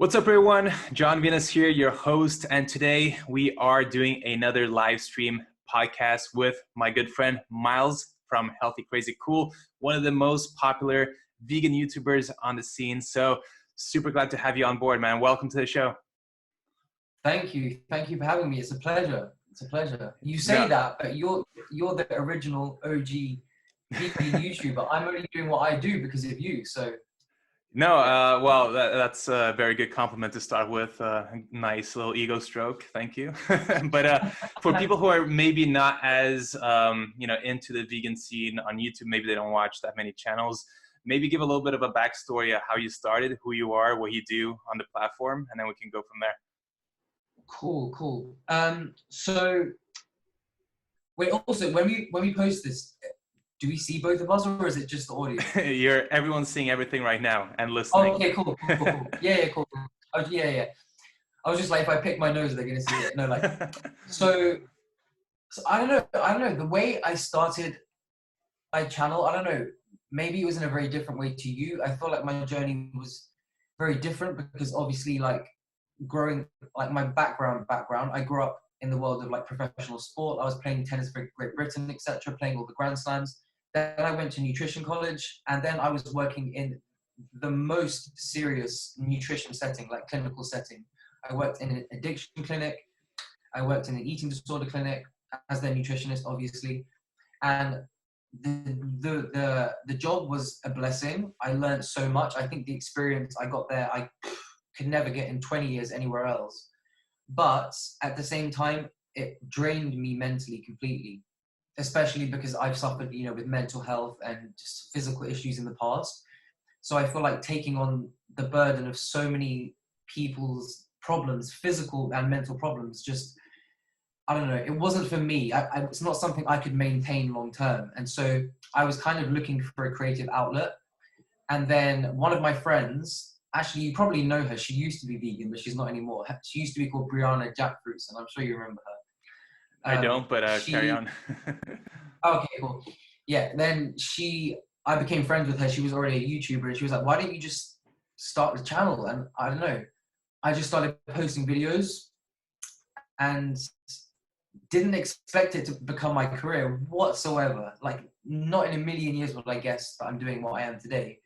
What's up, everyone? John Venus here, your host, and today we are doing another live stream podcast with my good friend Miles from Healthy Crazy Cool, one of the most popular vegan YouTubers on the scene. So super glad to have you on board, man. Welcome to the show. Thank you for having me. It's a pleasure. You say Yeah. that, but you're the original OG vegan YouTuber. I'm only doing what I do because of you. So No, well, that's a very good compliment to start with. Nice little ego stroke. Thank you. But for people who are maybe not as, into the vegan scene on YouTube, maybe they don't watch that many channels, maybe give a little bit of a backstory of how you started, who you are, what you do on the platform, and then we can go from there. cool. So wait, also when we post this, do we see both of us or is it just the audio? Everyone's seeing everything right now and listening. Oh, okay, cool. Yeah, cool. Oh, yeah. I was just like, if I pick my nose, they're gonna see it. No, like, so I don't know. The way I started my channel, I don't know. Maybe it was in a very different way to you. I feel like my journey was very different because obviously, like, growing, like, my background, I grew up in the world of like professional sport. I was playing tennis for Great Britain, etc., playing all the Grand Slams. Then I went to nutrition college, and then I was working in the most serious nutrition setting, like clinical setting. I worked in an addiction clinic. I worked in an eating disorder clinic as their nutritionist, obviously, and the job was a blessing. I learned so much. I think the experience I got there, I could never get in 20 years anywhere else. But at the same time, it drained me mentally completely, especially because I've suffered, with mental health and just physical issues in the past. So I feel like taking on the burden of so many people's problems, physical and mental problems, just, I don't know, it wasn't for me. It's not something I could maintain long term. And so I was kind of looking for a creative outlet. And then one of my friends, actually, you probably know her. She used to be vegan, but she's not anymore. She used to be called Brianna Jackfruits, and I'm sure you remember her. I don't, but carry on. Okay, cool. Yeah, then I became friends with her. She was already a YouTuber, and she was like, why don't you just start the channel? And I don't know. I just started posting videos and didn't expect it to become my career whatsoever. Like, not in a million years would I guess that I'm doing what I am today.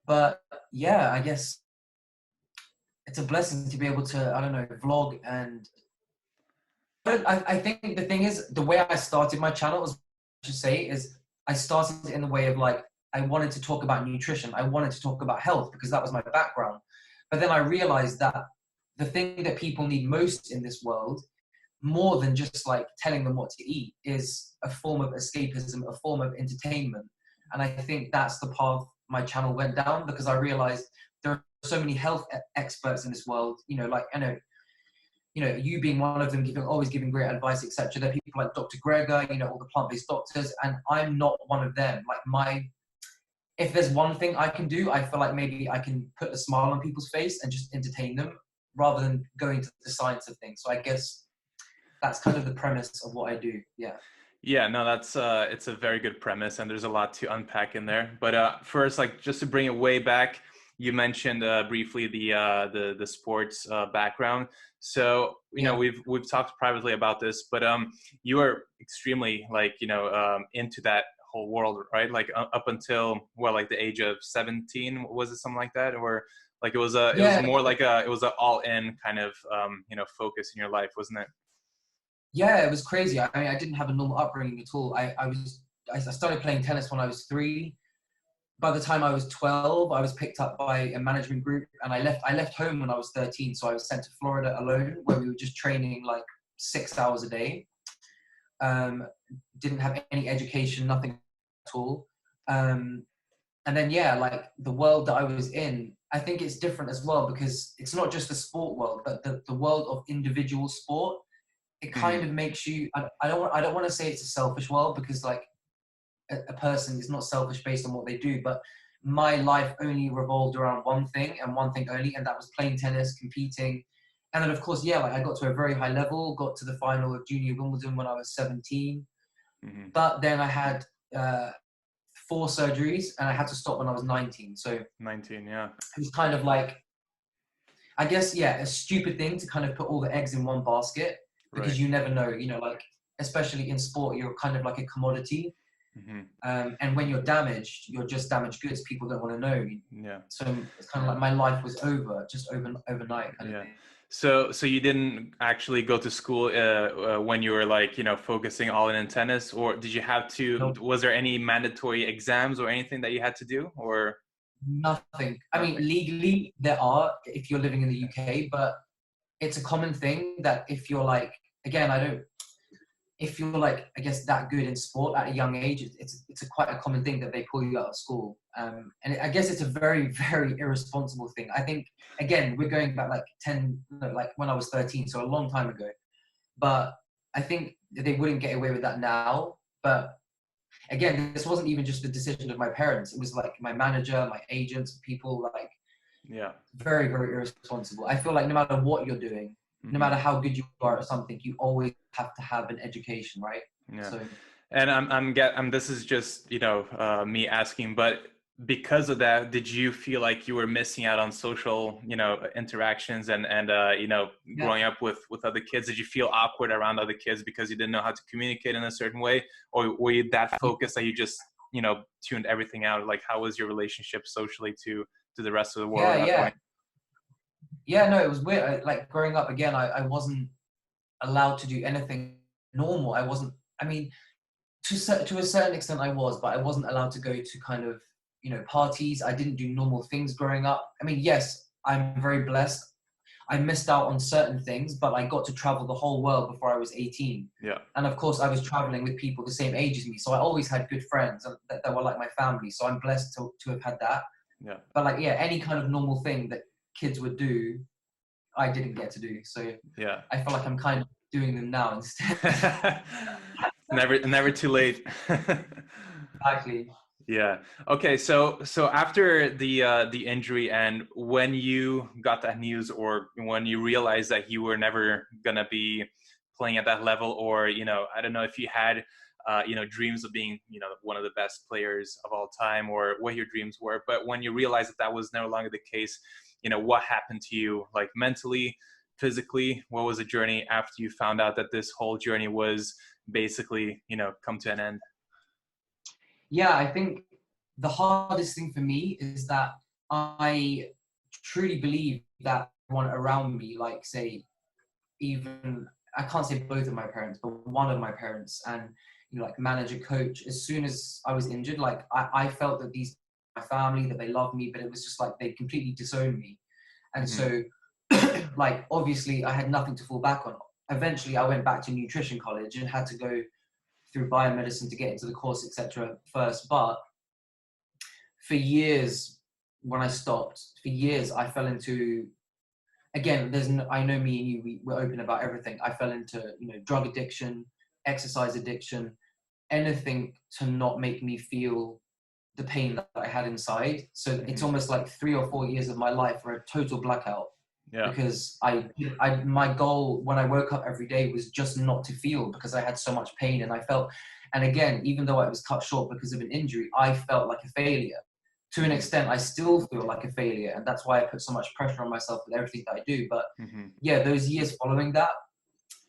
But yeah, I guess it's a blessing to be able to, I don't know, vlog. And I think the thing is, the way I started my channel, as I should say, is I started in the way of like, I wanted to talk about nutrition. I wanted to talk about health because that was my background. But then I realized that the thing that people need most in this world, more than just like telling them what to eat, is a form of escapism, a form of entertainment. And I think that's the path my channel went down, because I realized there are so many health experts in this world, like, I know, you being one of them, always giving great advice, etc. There are people like Dr. Greger, all the plant-based doctors, and I'm not one of them. Like, if there's one thing I can do, I feel like maybe I can put a smile on people's face and just entertain them rather than going to the science of things. So I guess that's kind of the premise of what I do. Yeah. Yeah, no, that's it's a very good premise, and there's a lot to unpack in there. But first, like, just to bring it way back, you mentioned briefly the sports background. So we've talked privately about this, but you are extremely into that whole world, right? Like up until like the age of 17, was it something like that, or like it was more like it was an all in kind of focus in your life, wasn't it? Yeah, it was crazy. I mean, I didn't have a normal upbringing at all. I started playing tennis when I was 3. By the time I was 12, I was picked up by a management group, and I left home when I was 13. So I was sent to Florida alone, where we were just training like 6 hours a day. Didn't have any education, nothing at all. And then, like, the world that I was in, I think it's different as well, because it's not just the sport world, but the world of individual sport. It kind of makes you, I don't want to say it's a selfish world, because like a person is not selfish based on what they do, but my life only revolved around one thing and one thing only, and that was playing tennis, competing. And then of course, like, I got to a very high level, got to the final of Junior Wimbledon when I was 17. But then I had 4 surgeries and I had to stop when I was 19. So 19, yeah. it was kind of like, I guess, yeah, a stupid thing to kind of put all the eggs in one basket, Right. because you never know, like, especially in sport, you're kind of like a commodity. Hmm. And when you're damaged, you're just damaged goods. People don't want to know. Yeah. So it's kind of like my life was over, just overnight kind of Yeah. thing. So you didn't actually go to school when you were like, focusing all in tennis, or did you have to, No, was there any mandatory exams or anything that you had to do, or nothing. I mean, nothing? legally there are if you're living in the UK, but it's a common thing that if you're like, again, I don't, if you're like, I guess, that good in sport at a young age, it's quite a common thing that they pull you out of school. And I guess it's a very, very irresponsible thing. I think, again, we're going back like 10, no, like when I was 13, so a long time ago. But I think they wouldn't get away with that now. But again, this wasn't even just the decision of my parents. It was like my manager, my agents, people like Yeah. very, very irresponsible. I feel like no matter what you're doing, no Hmm. matter how good you are at something, you always have to have an education, right? Yeah. So And this is just, me asking, but because of that, did you feel like you were missing out on social, interactions and yeah, growing up with other kids? Did you feel awkward around other kids because you didn't know how to communicate in a certain way? Or were you that focused that you just, tuned everything out? Like, how was your relationship socially to the rest of the world yeah, at that yeah, point? yeah. No, it was weird. Like growing up again, I wasn't allowed to do anything normal. I wasn't. I mean, to a certain extent, I was, but I wasn't allowed to go to kind of parties. I didn't do normal things growing up. I mean, yes, I'm very blessed. I missed out on certain things, but I got to travel the whole world before I was 18. Yeah. And of course, I was traveling with people the same age as me. So I always had good friends that were like my family. So I'm blessed to have had that. Yeah. But like, yeah, any kind of normal thing that kids would do, I didn't get to do. So Yeah. I feel like I'm kind of doing them now instead. Never too late. Exactly. Yeah. Okay. So after the injury, and when you got that news, or when you realized that you were never gonna be playing at that level, or I don't know if you had dreams of being one of the best players of all time, or what your dreams were, but when you realized that that was no longer the case, what happened to you, like mentally, physically? What was the journey after you found out that this whole journey was basically come to an end? Yeah, I think the hardest thing for me is that I truly believe that everyone around me, like say, even I can't say both of my parents, but one of my parents, and like manager, coach. As soon as I was injured, like I felt that these my family, that they loved me, but it was just like they completely disowned me. And Hmm. so, like obviously, I had nothing to fall back on. Eventually, I went back to nutrition college and had to go through biomedicine to get into the course, etc. First, but for years, when I stopped, for years I fell into, again, I know me and you, we're open about everything. I fell into, drug addiction, exercise addiction, anything to not make me feel the pain that I had inside. So it's Hmm. almost like 3 or 4 years of my life were a total blackout, Yeah. because my goal when I woke up every day was just not to feel, because I had so much pain and I felt, and again, even though I was cut short because of an injury, I felt like a failure. To an Hmm. extent, I still feel like a failure, and that's why I put so much pressure on myself with everything that I do. But Hmm. yeah, those years following that,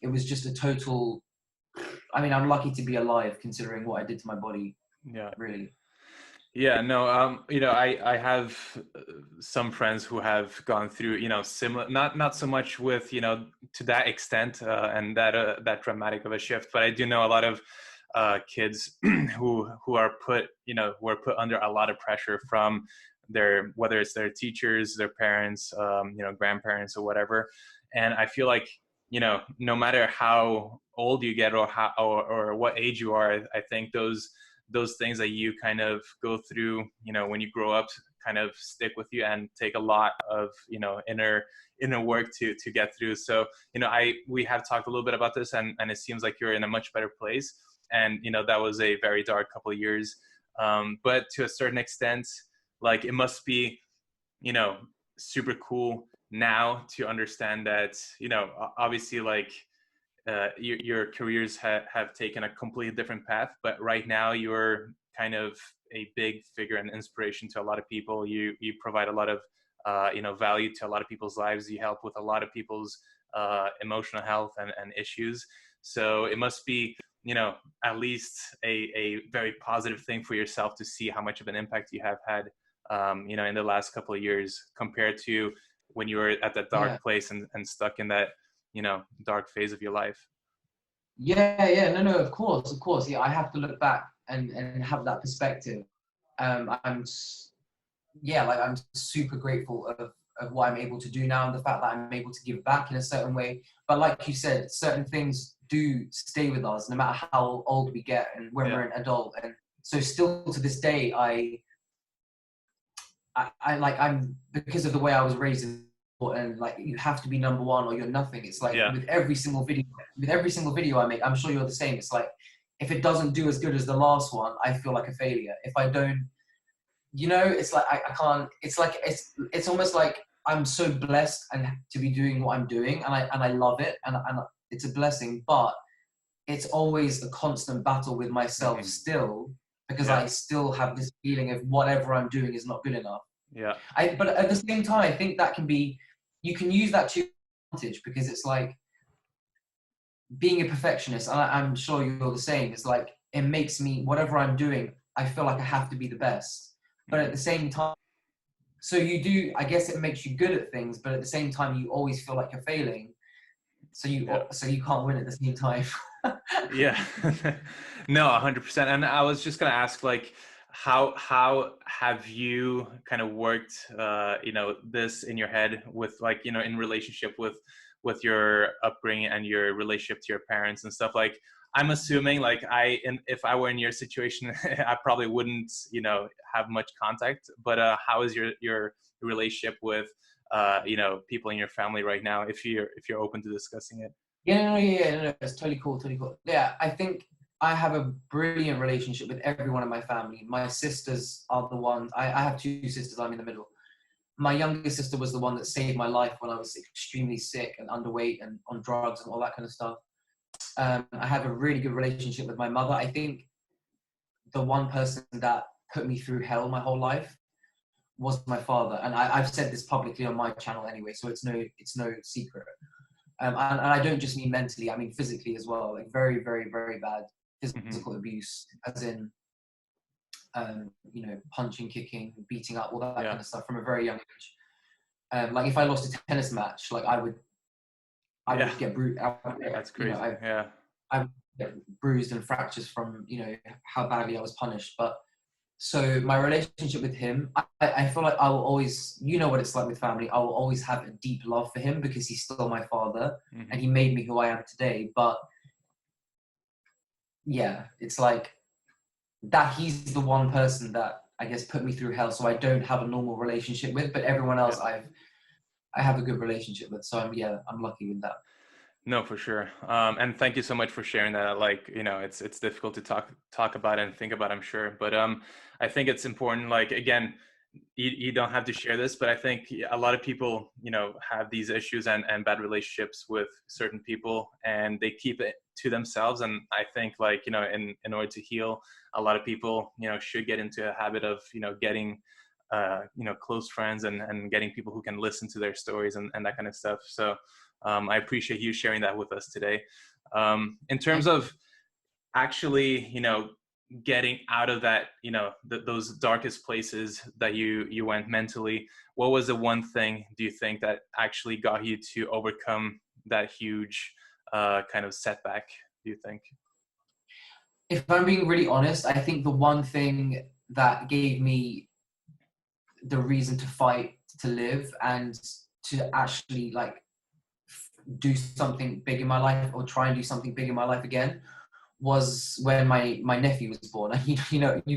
it was just a total. I mean, I'm lucky to be alive considering what I did to my body, Yeah. really. Yeah, no, I have some friends who have gone through, similar, not so much with, to that extent, and that dramatic of a shift, but I do know a lot of kids who are put under a lot of pressure from whether it's their teachers, their parents, grandparents or whatever. And I feel like, no matter how old you get, or what age you are, I think those things that you kind of go through, when you grow up, kind of stick with you and take a lot of, inner work to get through. So, we have talked a little bit about this, and it seems like you're in a much better place. And, that was a very dark couple of years. But to a certain extent, like, it must be, you know, super cool now to understand that, obviously, like, your careers have taken a completely different path, but right now you're kind of a big figure and inspiration to a lot of people. You provide a lot of value to a lot of people's lives. You help with a lot of people's emotional health and issues. So it must be, at least a very positive thing for yourself to see how much of an impact you have had, in the last couple of years compared to when you were at that dark place and stuck in that, dark phase of your life. No, of course. Yeah, I have to look back and have that perspective. I'm super grateful of what I'm able to do now and the fact that I'm able to give back in a certain way. But like you said, certain things do stay with us no matter how old we get and when we're an adult. And so still to this day, I'm because of the way I was raised, and like you have to be number one or you're nothing. It's like with every single video I make, I'm sure you're the same. It's like if it doesn't do as good as the last one, I feel like a failure. If I don't, it's like I can't. It's like it's almost like I'm so blessed and to be doing what I'm doing, and I love it, and it's a blessing. But it's always a constant battle with myself still, because I still have this feeling of whatever I'm doing is not good enough. But at the same time, I think that you can use that to your advantage, because it's like being a perfectionist, and I'm sure you're the same. It's like it makes me, whatever I'm doing, I feel like I have to be the best. But at the same time, so you do, I guess it makes you good at things, but at the same time, you always feel like you're failing. So you can't win at the same time. No, 100%. And I was just gonna ask, like, how have you kind of worked, this in your head with, like, in relationship with your upbringing and your relationship to your parents and stuff? Like, I'm assuming, like, if I were in your situation, I probably wouldn't, have much contact. But how is your relationship with, people in your family right now, if you're open to discussing it? No, it's totally cool. Yeah, I think I have a brilliant relationship with everyone in my family. My sisters are the ones, I have two sisters, I'm in the middle. My youngest sister was the one that saved my life when I was extremely sick and underweight and on drugs and all that kind of stuff. I have a really good relationship with my mother. I think the one person that put me through hell my whole life was my father. And I've said this publicly on my channel anyway, so it's no secret. And I don't just mean mentally, I mean physically as well. Like very, very, very bad physical abuse, as in, punching, kicking, beating up, all that kind of stuff from a very young age. Like if I lost a tennis match, like I would get bruised. That's crazy. I would get bruised and fractures from, how badly I was punished. But so my relationship with him, I feel like I will always, what it's like with family, I will always have a deep love for him because he's still my father and he made me who I am today. But yeah, it's like that he's the one person that I guess put me through hell, so I don't have a normal relationship with, but everyone else I have a good relationship with. So I'm lucky with that. No, for sure. And thank you so much for sharing that. Like, it's difficult to talk about and think about, I'm sure. But I think it's important, like, again, you don't have to share this, but I think a lot of people, have these issues and bad relationships with certain people, and they keep it to themselves. And I think, like, in order to heal, a lot of people, should get into a habit of, getting, close friends and getting people who can listen to their stories and that kind of stuff. So I appreciate you sharing that with us today. In terms of actually, getting out of that, those darkest places that you went mentally, what was the one thing, do you think, that actually got you to overcome that huge kind of setback, do you think? If I'm being really honest, I think the one thing that gave me the reason to fight, to live, and to actually like do something big in my life, or try and do something big in my life again, was when my nephew was born. And you've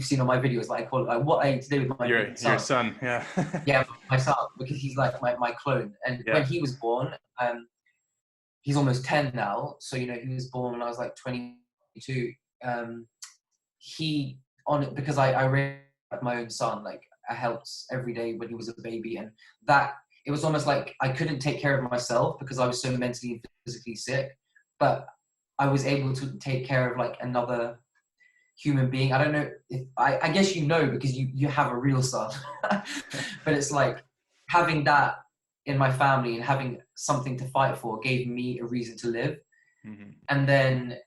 seen on my videos, like I call it, like, what I today with my son. Your son, my son, because he's like my clone. And when he was born, he's almost 10 now. So he was born when I was like 22. Because I raised my own son, like I helped every day when he was a baby, and that it was almost like I couldn't take care of myself because I was so mentally and physically sick, but I was able to take care of like another human being. I don't know if I guess because you have a real son, but it's like having that in my family and having something to fight for gave me a reason to live. Mm-hmm. And then,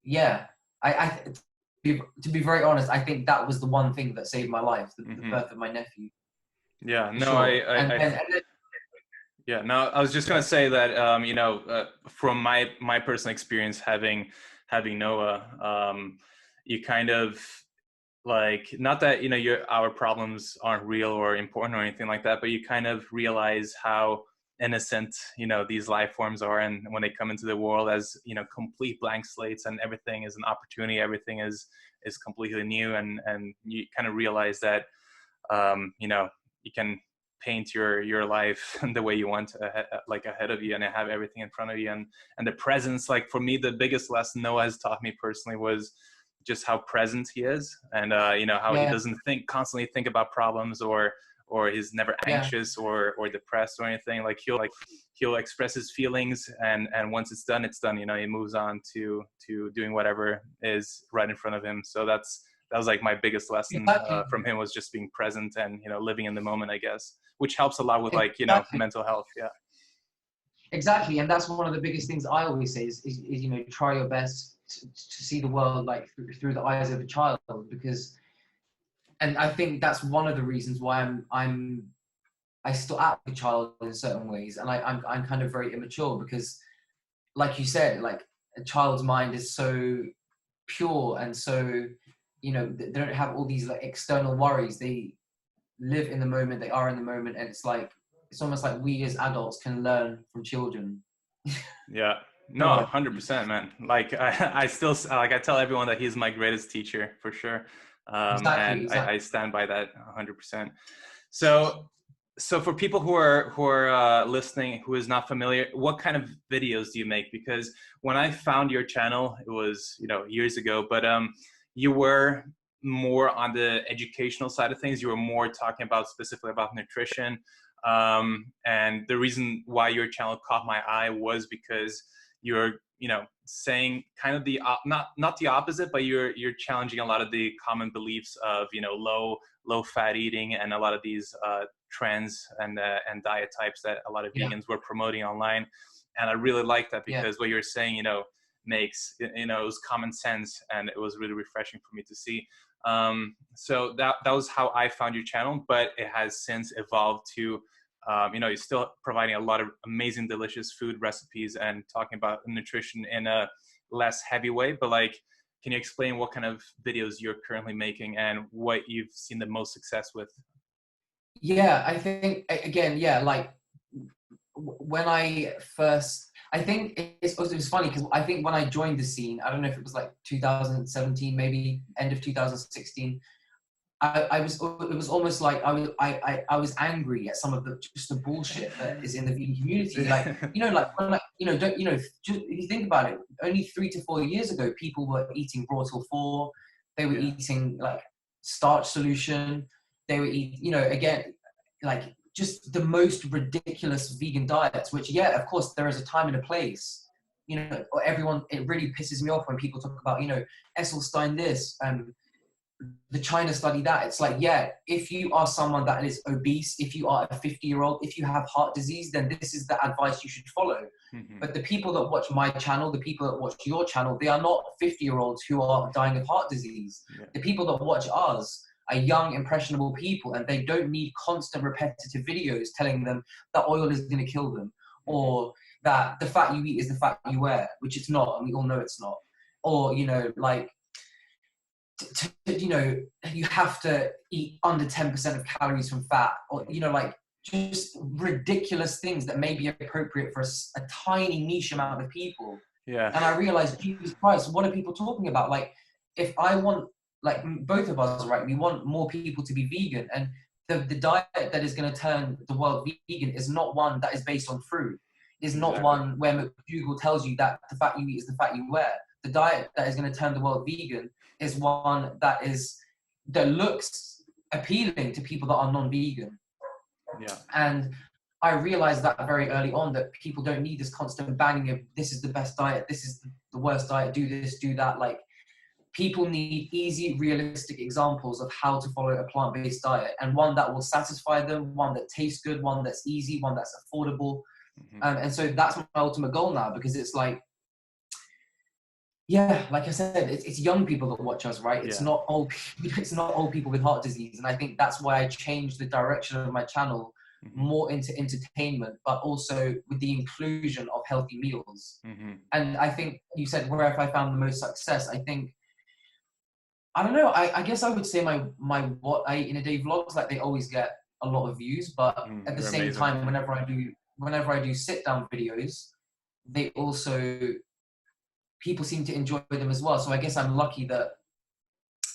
yeah, to be very honest, I think that was the one thing that saved my life, the Mm-hmm. birth of my nephew. Yeah, For no, sure. yeah, no, I was just gonna say that, from my personal experience having Noah, you kind of like, not that our problems aren't real or important or anything like that, but you kind of realize how innocent these life forms are, and when they come into the world as complete blank slates, and everything is an opportunity, everything is completely new, and you kind of realize that you can paint your life the way you want, like ahead of you, and have everything in front of you, and the presence. Like for me, the biggest lesson Noah has taught me personally was just how present he is, and how he Yeah, doesn't constantly think about problems, or he's never yeah, anxious or depressed or anything. Like he'll express his feelings, and once it's done, it's done. He moves on to doing whatever is right in front of him. So that was like my biggest lesson exactly, from him, was just being present and living in the moment, I guess, which helps a lot with like exactly. mental health. Yeah. Exactly, and that's one of the biggest things I always say is try your best to see the world like through the eyes of a child, because, and I think that's one of the reasons why I still act like a child in certain ways, and I'm kind of very immature because, like you said, like a child's mind is so pure and so they don't have all these like external worries. They live in the moment, they are in the moment, and it's almost like we as adults can learn from children. Yeah. You know No, what I mean? 100%, man. Like I still, like, I tell everyone that he's my greatest teacher for sure. Exactly, And exactly. I stand by that 100%. So, for people who are listening, who is not familiar, what kind of videos do you make? Because when I found your channel, it was, years ago, but you were more on the educational side of things. You were more talking about specifically about nutrition. And the reason why your channel caught my eye was because you're saying kind of the not the opposite, but you're challenging a lot of the common beliefs of low fat eating, and a lot of these trends and diet types that a lot of Yeah, vegans were promoting online. And I really like that, yeah, because what you're saying makes it was common sense, and it was really refreshing for me to see. So that was how I found your channel, but it has since evolved to you're still providing a lot of amazing, delicious food recipes and talking about nutrition in a less heavy way. But like, can you explain what kind of videos you're currently making and what you've seen the most success with? yeah. I think again, yeah, like when I first, I think it was funny because I think when I joined the scene, I don't know if it was like 2017, maybe end of 2016. I was, it was almost like I was angry at some of the just the bullshit that is in the vegan community. Like, like when like, don't, just if you think about it, only 3 to 4 years ago, people were eating raw till 4. They were Yeah. eating like starch solution. They were eating, again, like just the most ridiculous vegan diets, which, yeah, of course, there is a time and a place. Everyone, it really pisses me off when people talk about, Esselstein this, the China study that. It's like, yeah, if you are someone that is obese, if you are a 50-year-old, if you have heart disease, then this is the advice you should follow. Mm-hmm. But the people that watch my channel, the people that watch your channel, they are not 50-year-olds who are dying of heart disease. Yeah. The people that watch ours are young, impressionable people, and they don't need constant repetitive videos telling them that oil is going to kill them, or that the fat you eat is the fat you wear, which it's not, and we all know it's not. Or, like, you have to eat under 10% of calories from fat, or like just ridiculous things that may be appropriate for a tiny niche amount of people. Yeah. And I realized, Jesus Christ, what are people talking about? Like, if I want, like, both of us, right, we want more people to be vegan, and the diet that is going to turn the world vegan is not one that is based on fruit, is not Exactly. one where McDougall tells you that the fat you eat is the fat you wear. The diet that is going to turn the world vegan is one that looks appealing to people that are non-vegan. Yeah. And I realized that very early on, that people don't need this constant banging of this is the best diet, this is the worst diet, do this, do that. Like, people need easy, realistic examples of how to follow a plant-based diet, and one that will satisfy them, one that tastes good, one that's easy, one that's affordable. And so that's my ultimate goal now, because it's like, yeah, like I said, it's young people that watch us, right? It's not old people, it's not old people with heart disease. And I think that's why I changed the direction of my channel more into entertainment, but also with the inclusion of healthy meals. And I think you said, where have I found the most success? I think, I don't know, I guess I would say my what I eat in a day vlogs, like they always get a lot of views, but at the same time, whenever I do sit down videos, they also, people seem to enjoy them as well. So I guess I'm lucky that,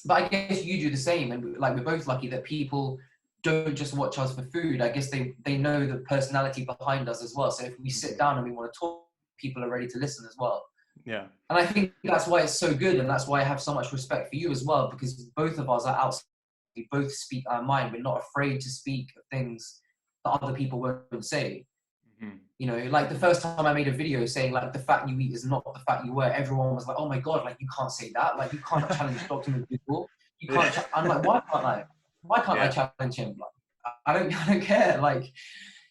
but I guess you do the same, and like we're both lucky that people don't just watch us for food. I guess they know the personality behind us as well. So if we sit down and we want to talk, people are ready to listen as well. Yeah. And I think that's why it's so good, and that's why I have so much respect for you as well, because both of us are outside. We both speak our mind. We're not afraid to speak of things that other people won't say. You know, like the first time I made a video saying like the fat you eat is not the fat you wear, everyone was like, "Oh my god, like you can't say that. Like you can't challenge Dr. Google. You can't." I'm like, "Why can't I? Why can't I challenge him? Like, I don't care. Like,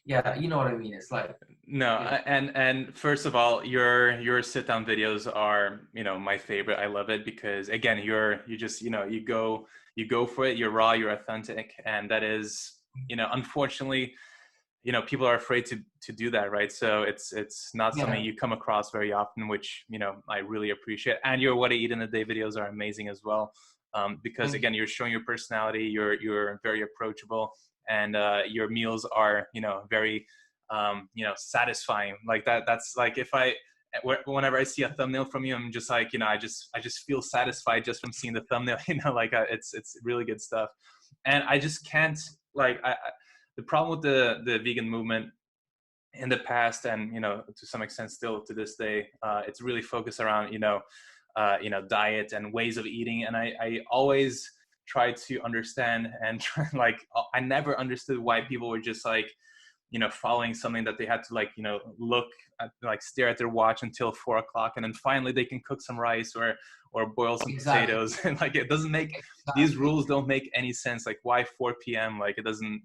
yeah, you know what I mean. It's like, no, and first of all, your sit down videos are, you know, my favorite. I love it because again, you just, you know, you go for it. You're raw, you're authentic, and that is, you know, unfortunately, you know, people are afraid to do that, right? So it's not something you come across very often, which, you know, I really appreciate. And your what I eat in a day videos are amazing as well, because again, you're showing your personality. You're very approachable, and your meals are, you know, very you know, satisfying. Like that's like whenever I see a thumbnail from you, I'm just like, you know, I just feel satisfied just from seeing the thumbnail. You know, like it's really good stuff, and I just can't like the problem with the vegan movement in the past, and, you know, to some extent still to this day, it's really focused around, you know, diet and ways of eating. And I always try to understand and try, like, I never understood why people were just like, you know, following something that they had to, like, you know, look at, like, stare at their watch until 4 o'clock, and then finally they can cook some rice or boil some potatoes. And like, it doesn't make, these rules don't make any sense. Like, why 4 p.m.? Like, it doesn't,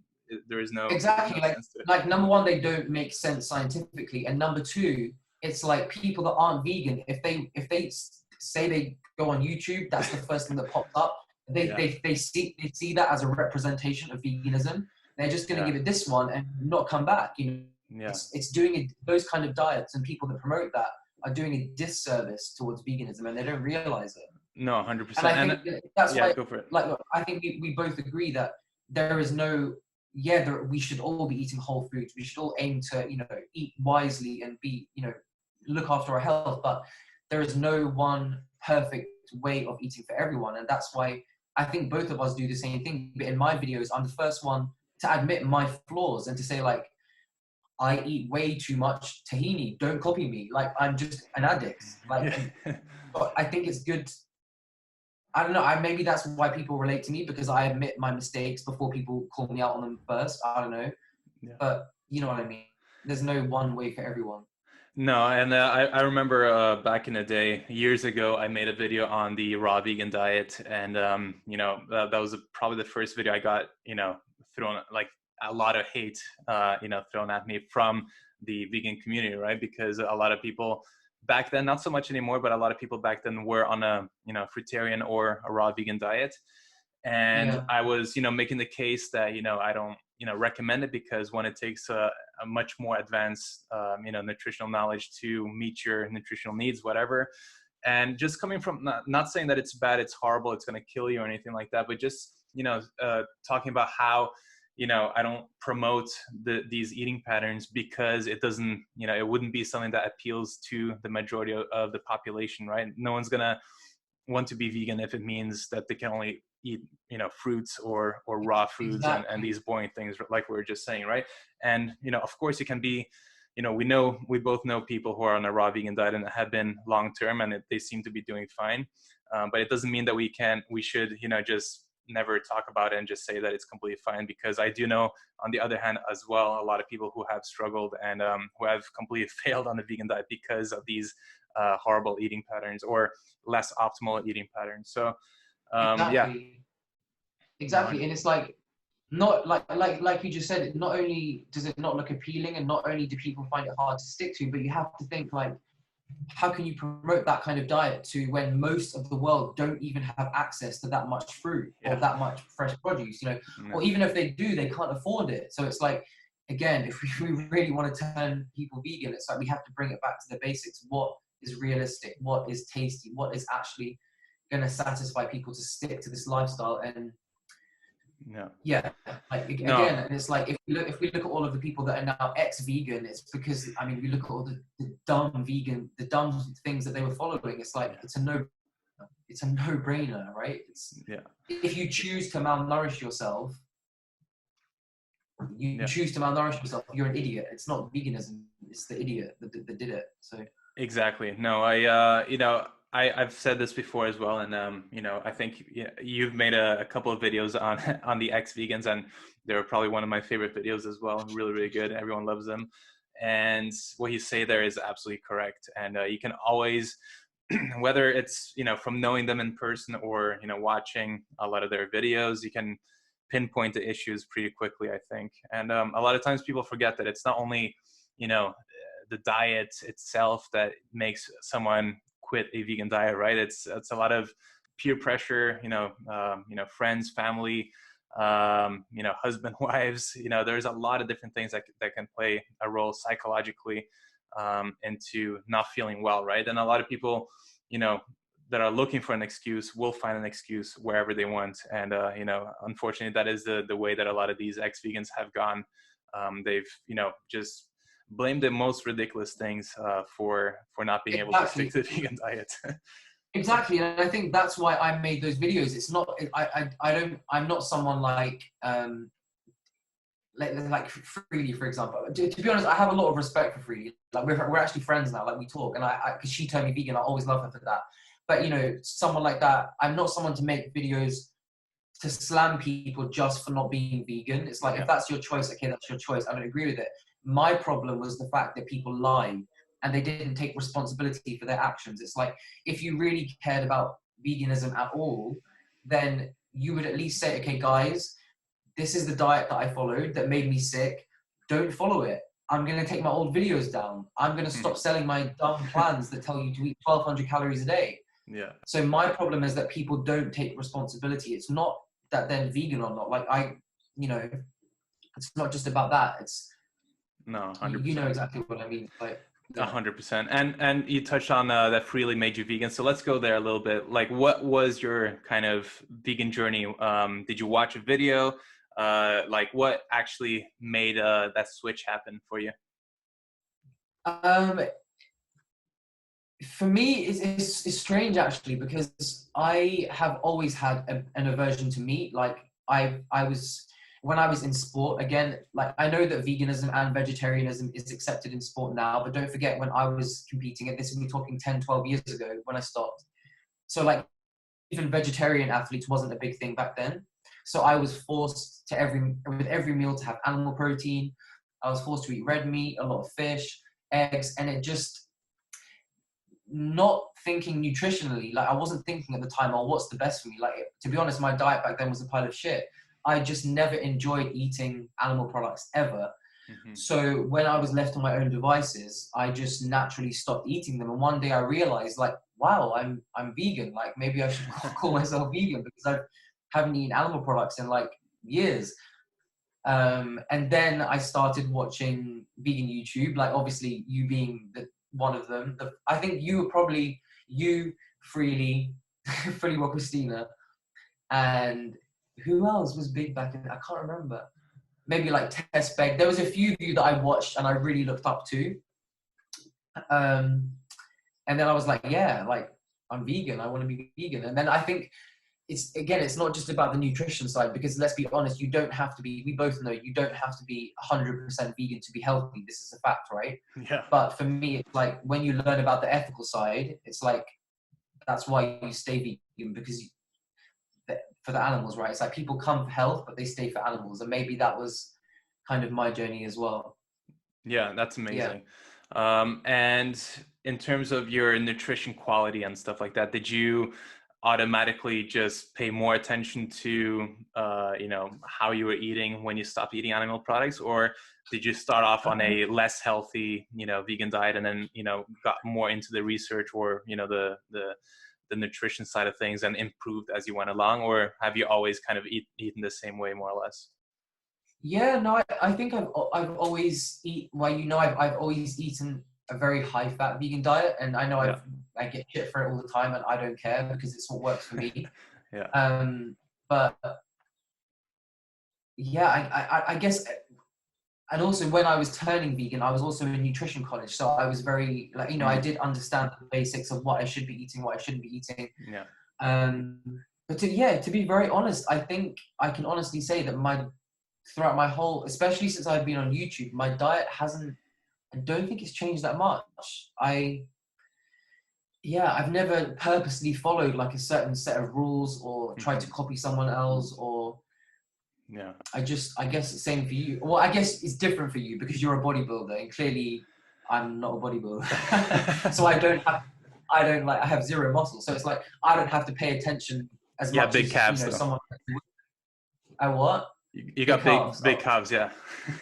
there is no exactly, no sense to it. like number one, they don't make sense scientifically, and number two, it's like people that aren't vegan, if they say they go on YouTube, that's the first thing that pops up. They see that as a representation of veganism. They're just going to give it this one and not come back. You know, it's doing it, those kind of diets, and people that promote that are doing a disservice towards veganism, and they don't realize it. No, 100%. And I think that's why, go for it. like, look, I think we both agree that there is no, we should all be eating whole foods. We should all aim to, you know, eat wisely and be, you know, look after our health. But there is no one perfect way of eating for everyone. And that's why I think both of us do the same thing. But in my videos, I'm the first one to admit my flaws and to say, like, I eat way too much tahini. Don't copy me. Like, I'm just an addict. Like, but I think it's good. I don't know. Maybe that's why people relate to me, because I admit my mistakes before people call me out on them first. I don't know. But you know what I mean? There's no one way for everyone. No, and I remember back in the day, years ago, I made a video on the raw vegan diet, and you know, that was probably the first video I got, you know, thrown, like, a lot of hate, you know, thrown at me from the vegan community, right? Because a lot of people back then, not so much anymore, but a lot of people back then were on a, you know, fruitarian or a raw vegan diet. And I was, you know, making the case that, you know, I don't, you know, recommend it, because when it takes a much more advanced, you know, nutritional knowledge to meet your nutritional needs, whatever. And just coming from, not saying that it's bad, it's horrible, it's going to kill you or anything like that, but just, you know, talking about how, you know, I don't promote these eating patterns because it doesn't, you know, it wouldn't be something that appeals to the majority of the population, right? No one's going to want to be vegan if it means that they can only eat, you know, fruits or raw foods and these boring things, like we were just saying, right? And, you know, of course it can be, you know, we both know people who are on a raw vegan diet and have been long term, and they seem to be doing fine. But it doesn't mean that we should, you know, just never talk about it and just say that it's completely fine, because I do know, on the other hand as well, a lot of people who have struggled and who have completely failed on the vegan diet because of these horrible eating patterns or less optimal eating patterns. So yeah. Exactly. No, Exactly. And it's like, not like you just said, not only does it not look appealing, and not only do people find it hard to stick to, but you have to think like, how can you promote that kind of diet to when most of the world don't even have access to that much fruit or yeah. that much fresh produce, you know, No. or even if they do, they can't afford it. So it's like, again, if we really want to turn people vegan, it's like we have to bring it back to the basics. What is realistic? What is tasty? What is actually going to satisfy people to stick to this lifestyle? And No. yeah, like No. again, and it's like if we look at all of the people that are now ex-vegan, it's because, I mean, we look at all the dumb vegan, the dumb things that they were following. It's like it's a no-brainer, right? It's, Yeah. if you choose to malnourish yourself, you're an idiot. It's not veganism; it's the idiot that did it. So Exactly. No, I've said this before as well, and I think you've made a couple of videos on on the ex-vegans, and they're probably one of my favorite videos as well. Really, really good. Everyone loves them, and what you say there is absolutely correct. And you can always, whether it's from knowing them in person or watching a lot of their videos, you can pinpoint the issues pretty quickly, I think. And a lot of times people forget that it's not only you know the diet itself that makes someone quit a vegan diet, right? It's a lot of peer pressure, friends, family, husband, wives. There's a lot of different things that can play a role psychologically into not feeling well, right? And a lot of people, that are looking for an excuse will find an excuse wherever they want. And unfortunately, that is the way that a lot of these ex-vegans have gone. They've just blame the most ridiculous things for not being able to stick exactly, to the vegan diet. exactly, and I think that's why I made those videos. It's not, I don't, I'm not someone like Freely, for example. To be honest, I have a lot of respect for Freely. Like we're actually friends now. Like we talk, and I because she turned me vegan, I always love her for that. But someone like that, I'm not someone to make videos to slam people just for not being vegan. It's like, Yeah. if that's your choice, okay, that's your choice. I don't agree with it. My problem was the fact that people lie and they didn't take responsibility for their actions. It's like, if you really cared about veganism at all, then you would at least say, okay, guys, this is the diet that I followed that made me sick. Don't follow it. I'm going to take my old videos down. I'm going to stop selling my dumb plans that tell you to eat 1,200 calories a day. Yeah. So my problem is that people don't take responsibility. It's not that they're vegan or not. Like it's not just about that. It's, No, you 100%. know exactly what I mean. Like, yeah. 100%. And you touched on that Freely made you vegan. So let's go there a little bit. Like, what was your kind of vegan journey? Did you watch a video? Like, what actually made that switch happen for you? For me, it's strange actually, because I have always had an aversion to meat. Like I was, when I was in sport, again, like I know that veganism and vegetarianism is accepted in sport now, but don't forget when I was competing at this, we're talking 10, 12 years ago when I stopped. So like even vegetarian athletes wasn't a big thing back then. So I was forced to with every meal to have animal protein. I was forced to eat red meat, a lot of fish, eggs, and it just, not thinking nutritionally. Like I wasn't thinking at the time, oh, what's the best for me? Like, to be honest, my diet back then was a pile of shit. I just never enjoyed eating animal products ever. Mm-hmm. So when I was left on my own devices, I just naturally stopped eating them. And one day I realized, like, wow, I'm vegan. Like maybe I should call myself vegan, because I haven't eaten animal products in like years. And then I started watching vegan YouTube, like obviously you being one of them. I think you were probably, Freely, Freely Rock Christina, and who else was big back in, I can't remember. Maybe like Tess Beg. There was a few of you that I watched and I really looked up to. And then I was like, yeah, like I'm vegan. I want to be vegan. And then I think it's not just about the nutrition side, because let's be honest, you don't have to be, we both know you don't have to be 100% vegan to be healthy. This is a fact, right? Yeah. But for me, it's like when you learn about the ethical side, it's like, that's why you stay vegan, because for the animals, right? It's like people come for health, but they stay for animals. And maybe that was kind of my journey as well. Yeah, that's Yeah. amazing. And in terms of your nutrition quality and stuff like that, did you automatically just pay more attention to, how you were eating when you stopped eating animal products, or did you start off on a less healthy, vegan diet, and then, got more into the research, or, the nutrition side of things, and improved as you went along, or have you always kind of eaten the same way, more or less? Yeah, no, I think I've always I've always eaten a very high fat vegan diet, and I know Yeah. I get shit for it all the time, and I don't care because it's what works for me. Yeah. But yeah, I guess, and also when I was turning vegan, I was also in nutrition college, so I was very like, I did understand the basics of what I should be eating, what I shouldn't be eating. Yeah. Um, but to be very honest, I think I can honestly say that throughout my whole, especially since I've been on YouTube, my diet I don't think it's changed that much. I've never purposely followed like a certain set of rules or tried to copy someone else, or Yeah. I guess it's the same for you. Well, I guess it's different for you because you're a bodybuilder, and clearly I'm not a bodybuilder. So I have zero muscle. So it's like, I don't have to pay attention as Yeah, much big as, calves though. someone. I what? You Big got calves. big Oh, calves, yeah.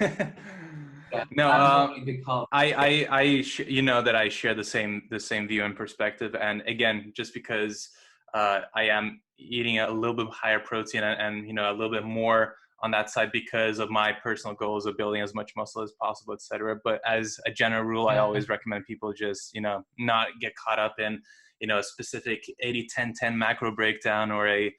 yeah, No, abnormally big calves. that I share the same view and perspective. And again, just because I am eating a little bit higher protein, and a little bit more on that side because of my personal goals of building as much muscle as possible, etc. But as a general rule, I Yeah. always recommend people just not get caught up in a specific 80-10-10 macro breakdown, or a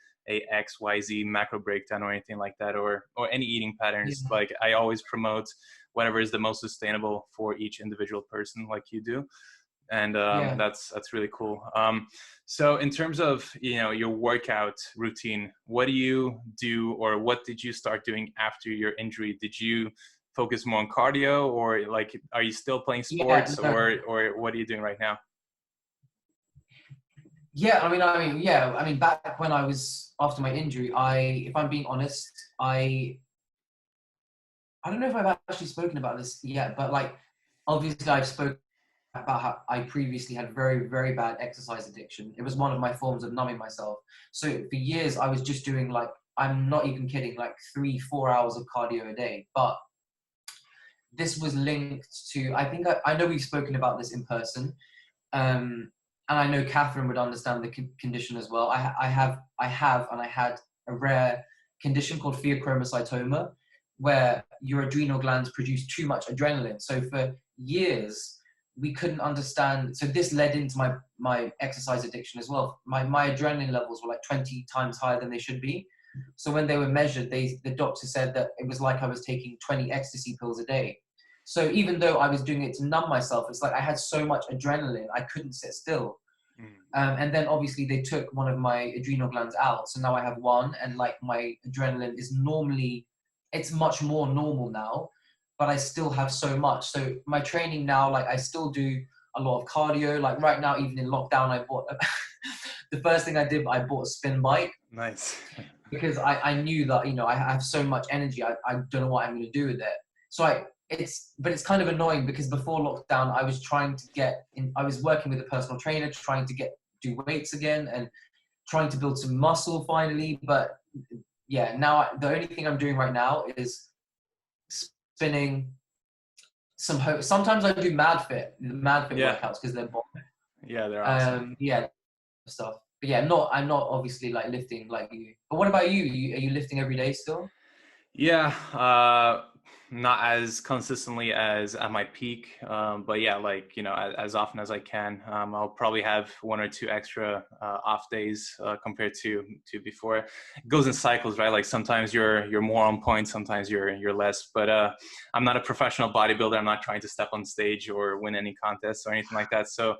XYZ macro breakdown, or anything like that, or any eating Yeah. patterns. Like, I always promote whatever is the most sustainable for each individual person, like you do. And Yeah. that's really cool. So in terms of your workout routine, what do you do, or what did you start doing after your injury? Did you focus more on cardio, or like, are you still playing Yeah. sports, No. or what are you doing right now? Yeah. I mean, back when I was after my injury, if I'm being honest, I don't know if I've actually spoken about this yet, but like, obviously I've spoken about how I previously had very, very bad exercise addiction. It was one of my forms of numbing myself. So for years I was just doing, like, I'm not even kidding, like 3-4 hours of cardio a day. But this was linked to, I think I know we've spoken about this in person. And I know Catherine would understand the condition as well. I have and I had a rare condition called pheochromocytoma, where your adrenal glands produce too much adrenaline. So for years, we couldn't understand. So this led into my exercise addiction as well. My adrenaline levels were like 20 times higher than they should be. So when they were measured, the doctor said that it was like I was taking 20 ecstasy pills a day. So even though I was doing it to numb myself, it's like I had so much adrenaline, I couldn't sit still. And then obviously they took one of my adrenal glands out. So now I have one, and like my adrenaline is normally, it's much more normal now, but I still have so much. So my training now, like, I still do a lot of cardio. Like right now, even in lockdown, I bought, the first thing I did, I bought a spin bike, Nice. because I knew that, I have so much energy. I don't know what I'm going to do with it. So it's kind of annoying because before lockdown, I was trying to I was working with a personal trainer, trying to do weights again and trying to build some muscle finally. But yeah, now the only thing I'm doing right now is spinning. Sometimes I do mad fit Yeah. workouts because they're bomb. Yeah, they're awesome. Yeah, stuff. But yeah, I'm not obviously like lifting like you. But what about you? Are you lifting every day still? Yeah, not as consistently as at my peak, but yeah, like as often as I can. I'll probably have one or two extra off days compared to before. It goes in cycles, right? Like sometimes you're more on point, sometimes you're less. But I'm not a professional bodybuilder. I'm not trying to step on stage or win any contests or anything like that. So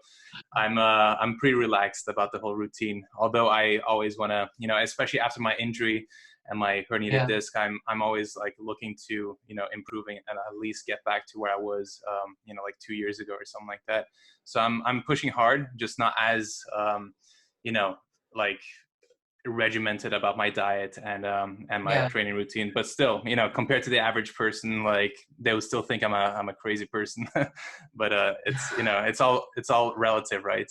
I'm pretty relaxed about the whole routine. Although I always want to, especially after my injury and my herniated Yeah. disc, I'm always like looking to improving and at least get back to where I was like 2 years ago or something like that. So I'm pushing hard, just not as like regimented about my diet and my Yeah. training routine. But still, compared to the average person, like they would still think I'm a crazy person. But it's it's all relative, right?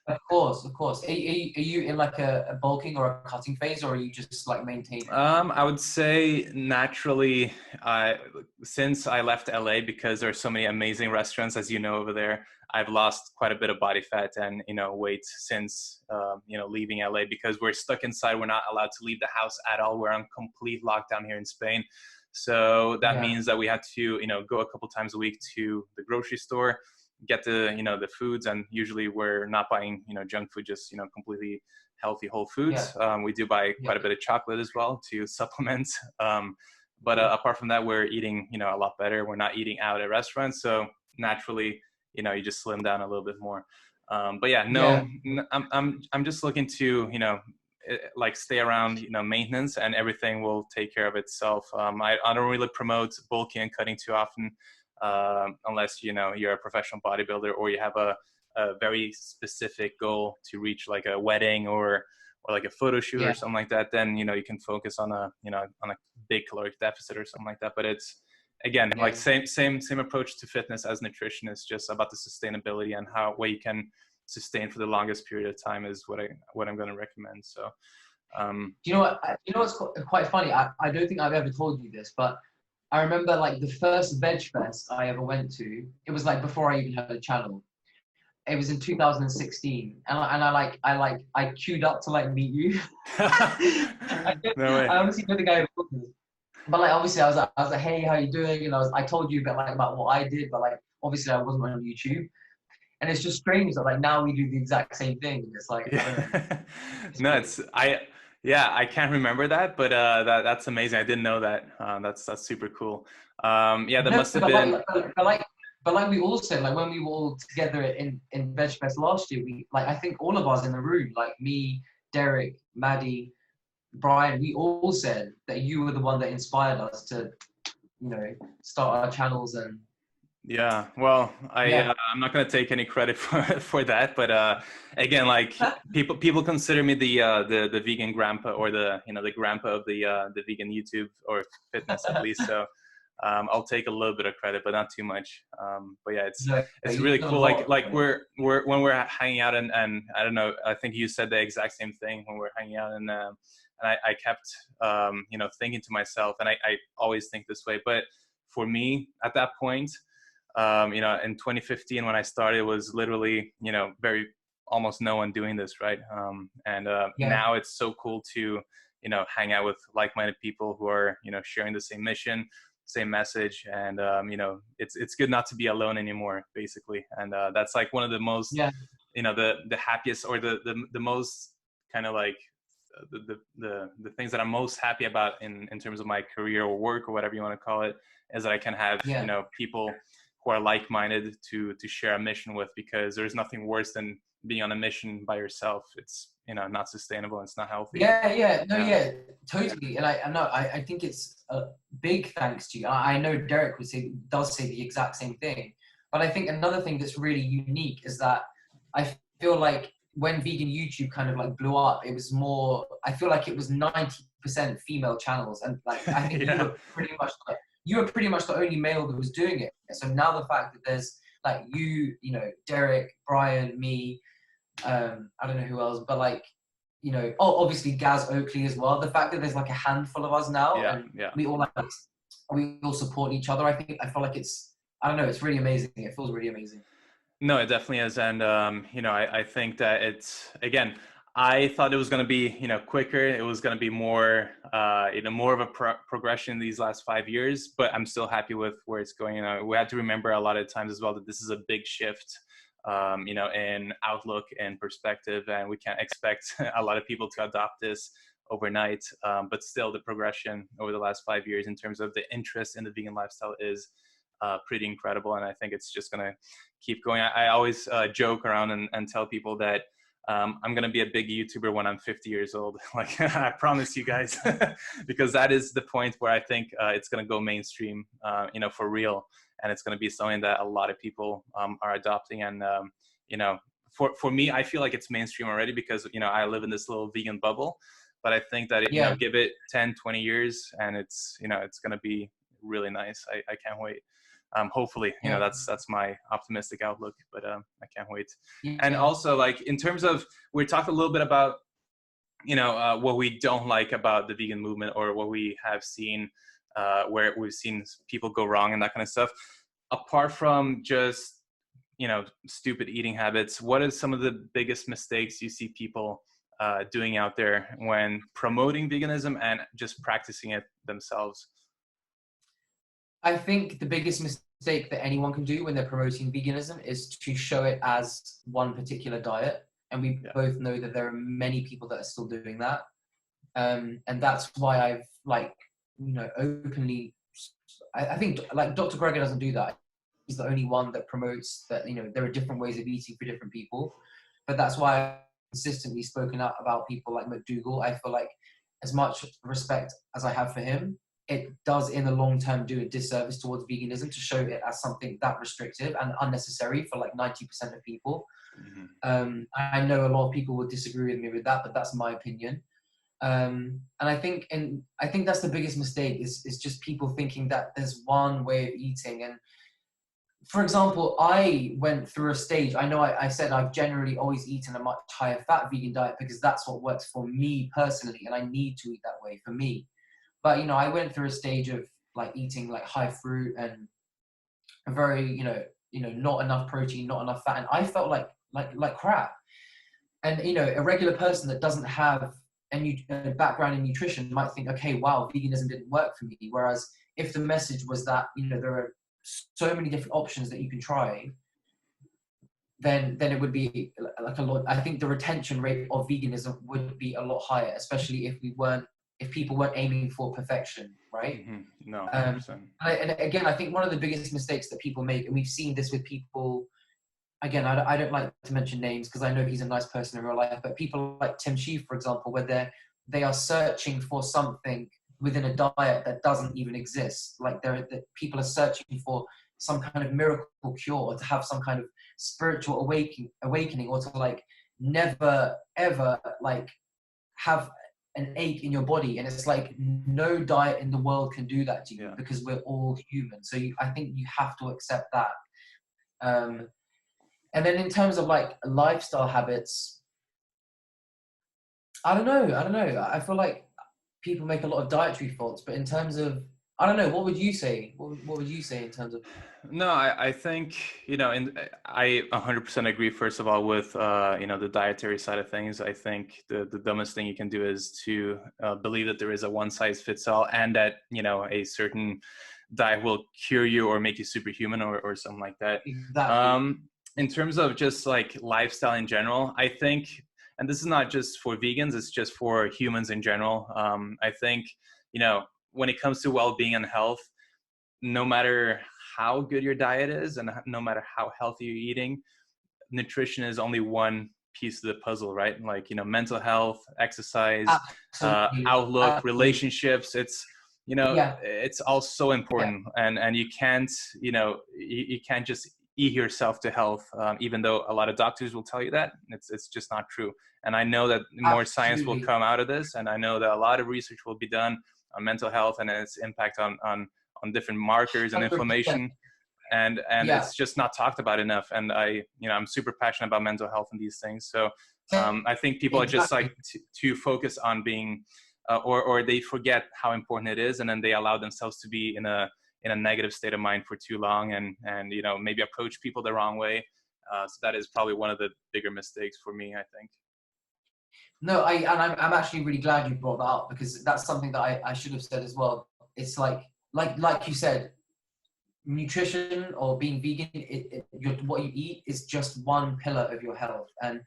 Of course, of course. Are you in like a bulking or a cutting phase, or are you just like maintaining? I would say naturally, since I left LA, because there are so many amazing restaurants, as you know, over there, I've lost quite a bit of body fat and, weight since, leaving LA, because we're stuck inside. We're not allowed to leave the house at all. We're on complete lockdown here in Spain. So that Yeah, means that we had to, go a couple times a week to the grocery store, get the foods. And usually we're not buying, junk food, just, completely healthy whole yeah, foods. We do buy yeah, quite a bit of chocolate as well to supplement. But apart from that, we're eating, a lot better. We're not eating out at restaurants. So naturally, you just slim down a little bit more. But yeah, yeah, no, I'm just looking to, like stay around, maintenance, and everything will take care of itself. I don't really promote bulking and cutting too often, unless, you're a professional bodybuilder or you have a very specific goal to reach, like a wedding or like a photo shoot or yeah, something like that. Then, you can focus on a big caloric deficit or something like that. But it's, again, like yeah. same approach to fitness as nutrition. Is just about the sustainability and how way you can sustain for the longest period of time is what I'm going to recommend. So Do you know what? You know what's quite funny? I don't think I've ever told you this, but I remember like the first veg fest I ever went to. It was like before I even had a channel. It was in 2016, and I queued up to like meet you. no way. I honestly don't think I ever told you this. But like obviously I was like, hey, how you doing? And I told you about what I did, but like obviously I wasn't on YouTube. And it's just strange that like now we do the exact same thing. It's like I don't know. Yeah. It's No, weird. I can't remember that, but that's amazing. I didn't know that. That's super cool. Yeah, that No, must have been. but like we all said, like when we were all together in Veg Fest last year, we like I think all of us in the room, like me, Derek, Maddie, Brian, we all said that you were the one that inspired us to, start our channels and Yeah, well, yeah, I'm not gonna take any credit for that, but again, like people consider me the vegan grandpa, or the grandpa of the vegan YouTube or fitness, at least. So I'll take a little bit of credit, but not too much. But yeah, no, it's you've really done a cool. Like lot. like we're when we're hanging out, and I don't know, I think you said the exact same thing when we're hanging out, and I kept thinking to myself, and I always think this way, but for me at that point, in 2015 when I started, it was literally, very almost no one doing this, right? And Yeah, now it's so cool to, hang out with like-minded people who are, sharing the same mission, same message, and it's good not to be alone anymore, basically. And that's like one of the most, yeah, the happiest, or the most kind of like the things that I'm most happy about in terms of my career or work or whatever you want to call it, is that I can have, yeah. people who are like-minded to share a mission with, because there's nothing worse than being on a mission by yourself. It's, not sustainable, and it's not healthy. Yeah, yeah, no, Yeah. yeah, totally. And I know, I think it's a big thanks to you. I know Derek does say the exact same thing. But I think another thing that's really unique is that I feel like when vegan YouTube kind of like blew up, it was more, I feel like it was 90% female channels. And like, I think Yeah. you were pretty much the only male that was doing it. So now the fact that there's like Derek, Brian, me, I don't know who else, but like, obviously Gaz Oakley as well. The fact that there's like a handful of us now, Yeah. and Yeah. we all support each other. I feel like I don't know, it's really amazing. It feels really amazing. No, it definitely is. And, I think that it's, again, I thought it was going to be, quicker. It was going to be more, more of a progression these last 5 years, but I'm still happy with where it's going. We have to remember a lot of times as well that this is a big shift, in outlook and perspective, and we can't expect a lot of people to adopt this overnight. But still, the progression over the last 5 years in terms of the interest in the vegan lifestyle is pretty incredible, and I think it's just going to keep going. I always joke around and tell people that I'm going to be a big YouTuber when I'm 50 years old. Like, I promise you guys, because that is the point where I think it's going to go mainstream, for real. And it's going to be something that a lot of people are adopting. And, for me, I feel like it's mainstream already because, I live in this little vegan bubble, but I think that, give it 10, 20 years and it's, it's going to be really nice. I can't wait. Hopefully, that's my optimistic outlook, but I can't wait. And also, like, in terms of, we talked a little bit about, what we don't like about the vegan movement, or what we have seen, where we've seen people go wrong and that kind of stuff. Apart from just, stupid eating habits, what are some of the biggest mistakes you see people doing out there when promoting veganism and just practicing it themselves? I think the biggest mistake that anyone can do when they're promoting veganism is to show it as one particular diet. And we both know that there are many people that are still doing that. And that's why I've openly, I think like Dr. Greger doesn't do that. He's the only one that promotes that, there are different ways of eating for different people. But that's why I've consistently spoken out about people like McDougall. I feel like as much respect as I have for him, it does in the long term do a disservice towards veganism to show it as something that restrictive and unnecessary for like 90% of people. Mm-hmm. I know a lot of people will disagree with me with that, but that's my opinion. And I think that's the biggest mistake is just people thinking that there's one way of eating. And for example, I went through a stage, I know I said I've generally always eaten a much higher fat vegan diet because that's what works for me personally, and I need to eat that way for me. But, I went through a stage of like eating like high fruit and a very, not enough protein, not enough fat. And I felt like crap. And, a regular person that doesn't have a background in nutrition might think, okay, wow, veganism didn't work for me. Whereas if the message was that, there are so many different options that you can try, then it would be like a lot. I think the retention rate of veganism would be a lot higher, especially if people weren't aiming for perfection, right? Mm-hmm. No, 100%. And again, I think one of the biggest mistakes that people make, and we've seen this with people, again, I don't like to mention names because I know he's a nice person in real life, but people like Tim Sheaf, for example, where they are searching for something within a diet that doesn't even exist. Like people are searching for some kind of miracle cure, or to have some kind of spiritual awakening, or to like never ever like have an ache in your body. And it's like no diet in the world can do that to you because we're all human. So I think you have to accept that. And then in terms of like lifestyle habits, I don't know. I feel like people make a lot of dietary faults, but in terms of, I don't know, what would you say? What would you say in terms of? No, I think, I 100% agree, first of all, with, the dietary side of things. I think the dumbest thing you can do is to believe that there is a one size fits all, and that, a certain diet will cure you or make you superhuman or something like that. Exactly. In terms of just like lifestyle in general, I think, and this is not just for vegans, it's just for humans in general. I think, when it comes to well-being and health, no matter how good your diet is and no matter how healthy you're eating, nutrition is only one piece of the puzzle, right? Like, mental health, exercise, outlook, relationships. It's, it's all so important. And you can't, you can't just eat yourself to health, even though a lot of doctors will tell you that. It's just not true. And I know that more science will come out of this. And I know that a lot of research will be done on mental health and its impact on different markers and inflammation, and it's just not talked about enough. And I'm super passionate about mental health and these things. So I think people are just like to focus on being, or they forget how important it is, and then they allow themselves to be in a negative state of mind for too long, and maybe approach people the wrong way. So that is probably one of the bigger mistakes for me, I think. No, I'm actually really glad you brought that up, because that's something that I should have said as well. It's like you said, nutrition or being vegan, what you eat is just one pillar of your health, and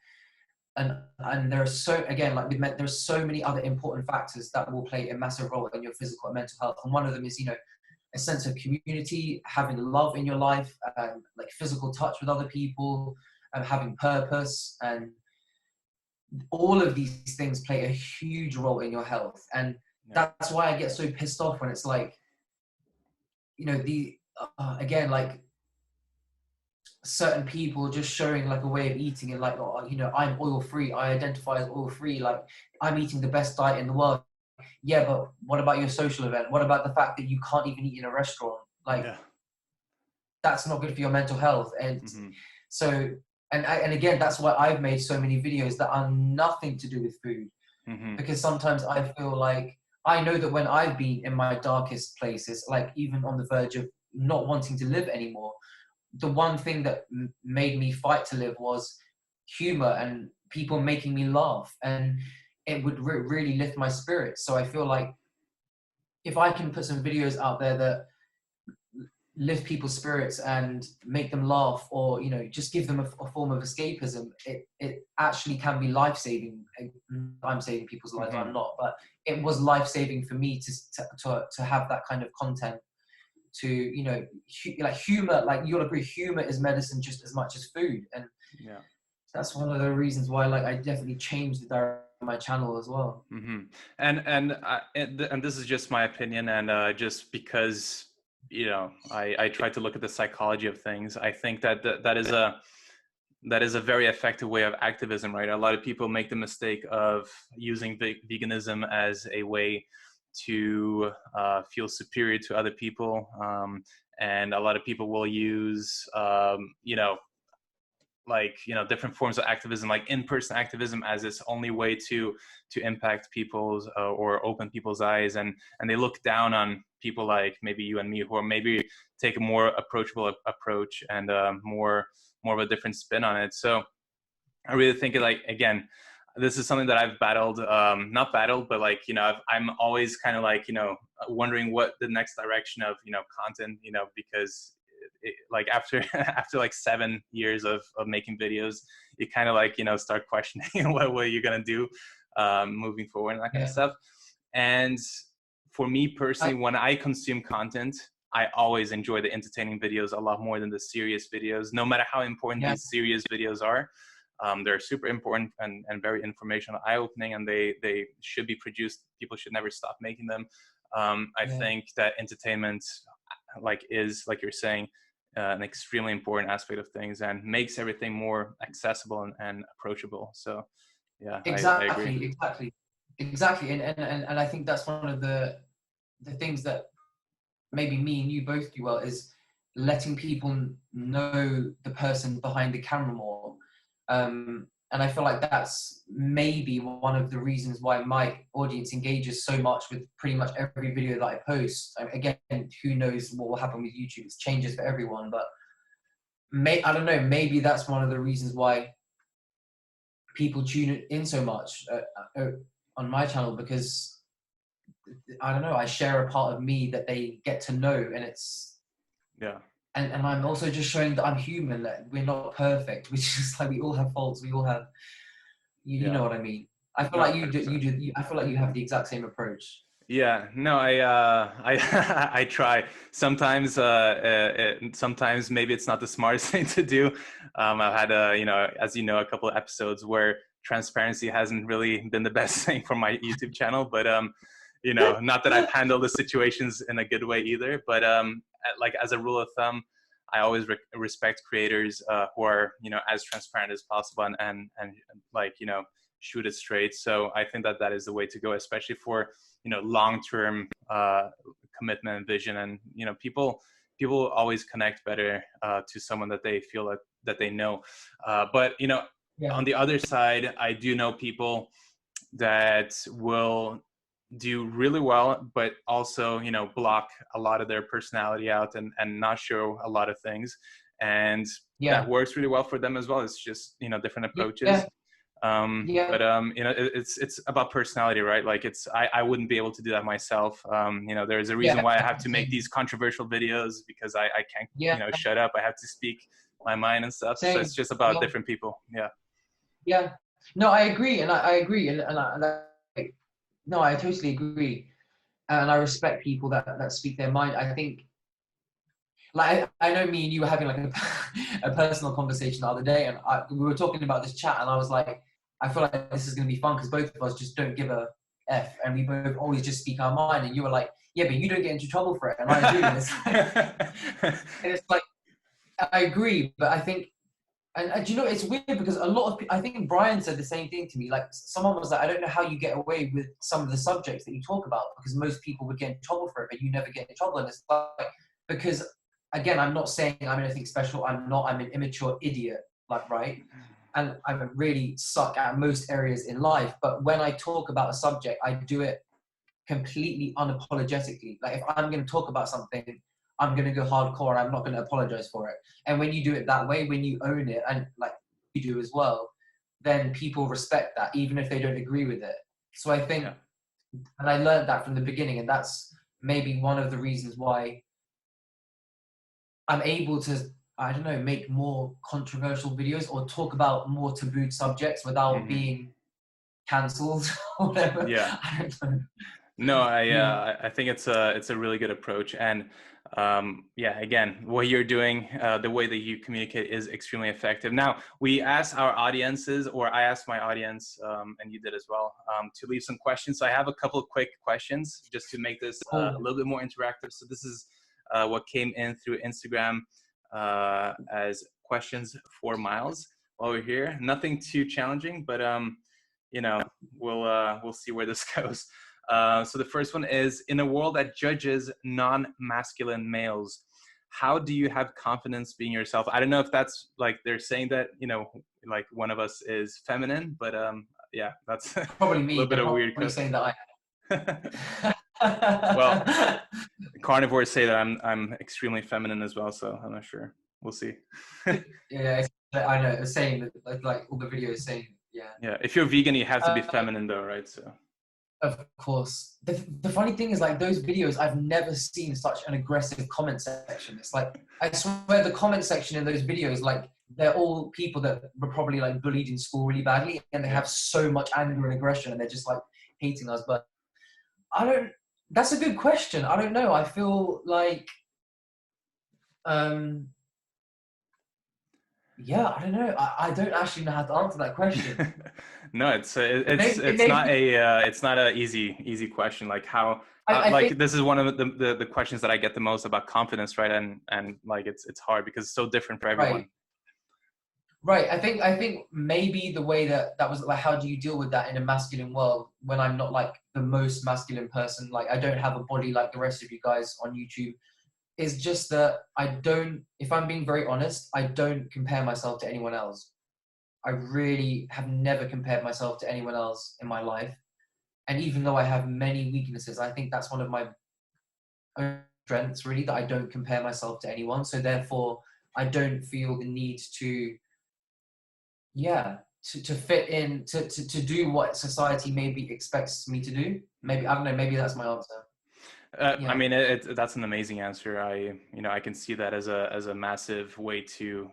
there are there's so many other important factors that will play a massive role in your physical and mental health. And one of them is a sense of community, having love in your life, like physical touch with other people, and having purpose, and all of these things play a huge role in your health. And that's why I get so pissed off when it's like, again, like certain people just showing like a way of eating and like, oh, you know, I'm oil free, I identify as oil free, like I'm eating the best diet in the world. Yeah, but what about your social event? What about the fact that you can't even eat in a restaurant? Like Yeah. that's not good for your mental health. And Hmm. so, and again, that's why I've made so many videos that are nothing to do with food, Hmm. because sometimes I feel like I know that when I've been in my darkest places, like even on the verge of not wanting to live anymore, the one thing that made me fight to live was humor and people making me laugh, and it would really lift my spirits. So I feel like if I can put some videos out there that lift people's spirits and make them laugh, or you know, just give them a form of escapism, it actually can be life-saving. I'm saving people's lives, Hmm. I'm not, but it was life-saving for me to have that kind of content, to, you know, like humor, like you'll agree, humor is medicine just as much as food. And Yeah. that's one of the reasons why, like, I definitely changed the direction of my channel as well. Hmm. And this is just my opinion, and just because I try to look at the psychology of things. I think that that is a very effective way of activism, right? A lot of people make the mistake of using veganism as a way to feel superior to other people, and a lot of people will use different forms of activism, like in-person activism, as its only way to impact people's or open people's eyes, and they look down on people like maybe you and me, who are maybe take a more approachable approach, and more of a different spin on it. So I really think, like, again, this is something that I've battled, not battled, but like, I'm always kind of like, wondering what the next direction of, content, because like after, after like 7 years of making videos, you kind of like, start questioning what you're going to do, moving forward and that kind of Yeah. stuff. And for me I, personally, when I consume content, I always enjoy the entertaining videos a lot more than the serious videos, no matter how important yeah. these serious videos are. They're super important and very informational, eye-opening, and they should be produced. People should never stop making them. I Yeah. think that entertainment, like, is, like you're saying, an extremely important aspect of things, and makes everything more accessible and approachable. So yeah, I agree. Exactly, exactly, exactly. And I think that's one of the things that maybe me and you both do well, is letting people know the person behind the camera more. And I feel like that's maybe one of the reasons why my audience engages so much with pretty much every video that I post. Again, who knows what will happen with YouTube? It changes for everyone, but I don't know. Maybe that's one of the reasons why people tune in so much on my channel, because I don't know, I share a part of me that they get to know, and it's Yeah. and I'm also just showing that I'm human, that we're not perfect, which is like we all have faults, we all have, you know Yeah. what I mean. I feel No, like you 100%. do I feel like you have the exact same approach. Yeah, no, I I try. Sometimes sometimes maybe it's not the smartest thing to do. I've had as you know, a couple of episodes where transparency hasn't really been the best thing for my YouTube channel, but not that I've handled the situations in a good way either, but like, as a rule of thumb, I always respect creators who are, as transparent as possible, and like, shoot it straight. So I think that that is the way to go, especially for, long-term commitment and vision. And people always connect better to someone that they feel that they know. But Yeah, on the other side, I do know people that will do really well, but also, block a lot of their personality out, and not show a lot of things. And that yeah, works really well for them as well. It's just, different yeah, approaches. yeah, But it's about personality, right? Like, I wouldn't be able to do that myself. There's a reason yeah, why I have to make same, these controversial videos, because I can't, yeah, shut up. I have to speak my mind and stuff. So it's same, just about yeah, different people. Yeah. yeah. No, I agree, and I agree, no, I totally agree, and I respect people that speak their mind. I think, like, I know me and you were having like a personal conversation the other day, and we were talking about this chat, and I was like, I feel like this is going to be fun because both of us just don't give a f, and we both always just speak our mind. And you were like, yeah, but you don't get into trouble for it, and I do. And it's like, I agree, but I think, and you know, it's weird because a lot of, I think Brian said the same thing to me. Like someone was like, I don't know how you get away with some of the subjects that you talk about, because most people would get in trouble for it, but you never get in trouble. And it's like, because again, I'm not saying I'm anything special. I'm an immature idiot, like, right? And I really suck at most areas in life. But when I talk about a subject, I do it completely unapologetically. Like if I'm going to talk about something, I'm going to go hardcore and I'm not going to apologize for it. And when you do it that way, when you own it, and like you do as well, then people respect that, even if they don't agree with it. So I think, and I learned that from the beginning, and that's maybe one of the reasons why I'm able to, I don't know, make more controversial videos or talk about more taboo subjects without being cancelled or whatever. Yeah. I don't know. No, Yeah. I think it's a really good approach, and yeah, again, what you're doing, the way that you communicate is extremely effective. Now, we asked our audiences, or I asked my audience, and you did as well, to leave some questions. So I have a couple of quick questions just to make this a little bit more interactive. So this is what came in through Instagram as questions for Miles while we're here. Nothing too challenging, but you know, we'll see where this goes. So the first one is, in a world that judges non-masculine males, how do you have confidence being yourself? I don't know if that's like they're saying that, you know, like one of us is feminine, but yeah, that's Probably a me. little bit They're of a weird probably saying question. that Well, I carnivores say that I'm extremely feminine as well, so I'm not sure. We'll see. yeah, I know. It's saying that, like all the videos saying, yeah. Yeah, if you're vegan, you have to be Uh, feminine though, right? So. of course. The funny thing is, like, those videos, I've never seen such an aggressive comment section. It's like, I swear the comment section in those videos, like, they're all people that were probably like bullied in school really badly, and they have so much anger and aggression, and they're just like hating us. But I don't, that's a good question. I don't know. I feel like, um, yeah, I don't know. I don't actually know how to answer that question. No, it's not a easy question. Like how I think like this is one of the questions that I get the most about confidence, right? And like it's hard because it's so different for everyone. right, right. I think maybe the way that was like, how do you deal with that in a masculine world when I'm not like the most masculine person? Like I don't have a body like the rest of you guys on YouTube. Is just that I don't. If I'm being very honest, I don't compare myself to anyone else. I really have never compared myself to anyone else in my life. And even though I have many weaknesses, I think that's one of my own strengths, really, that I don't compare myself to anyone. So therefore, I don't feel the need to, yeah, to fit in, to do what society maybe expects me to do. Maybe, I don't know, maybe that's my answer. I Yeah. mean, that's an amazing answer. I can see that as a massive way to,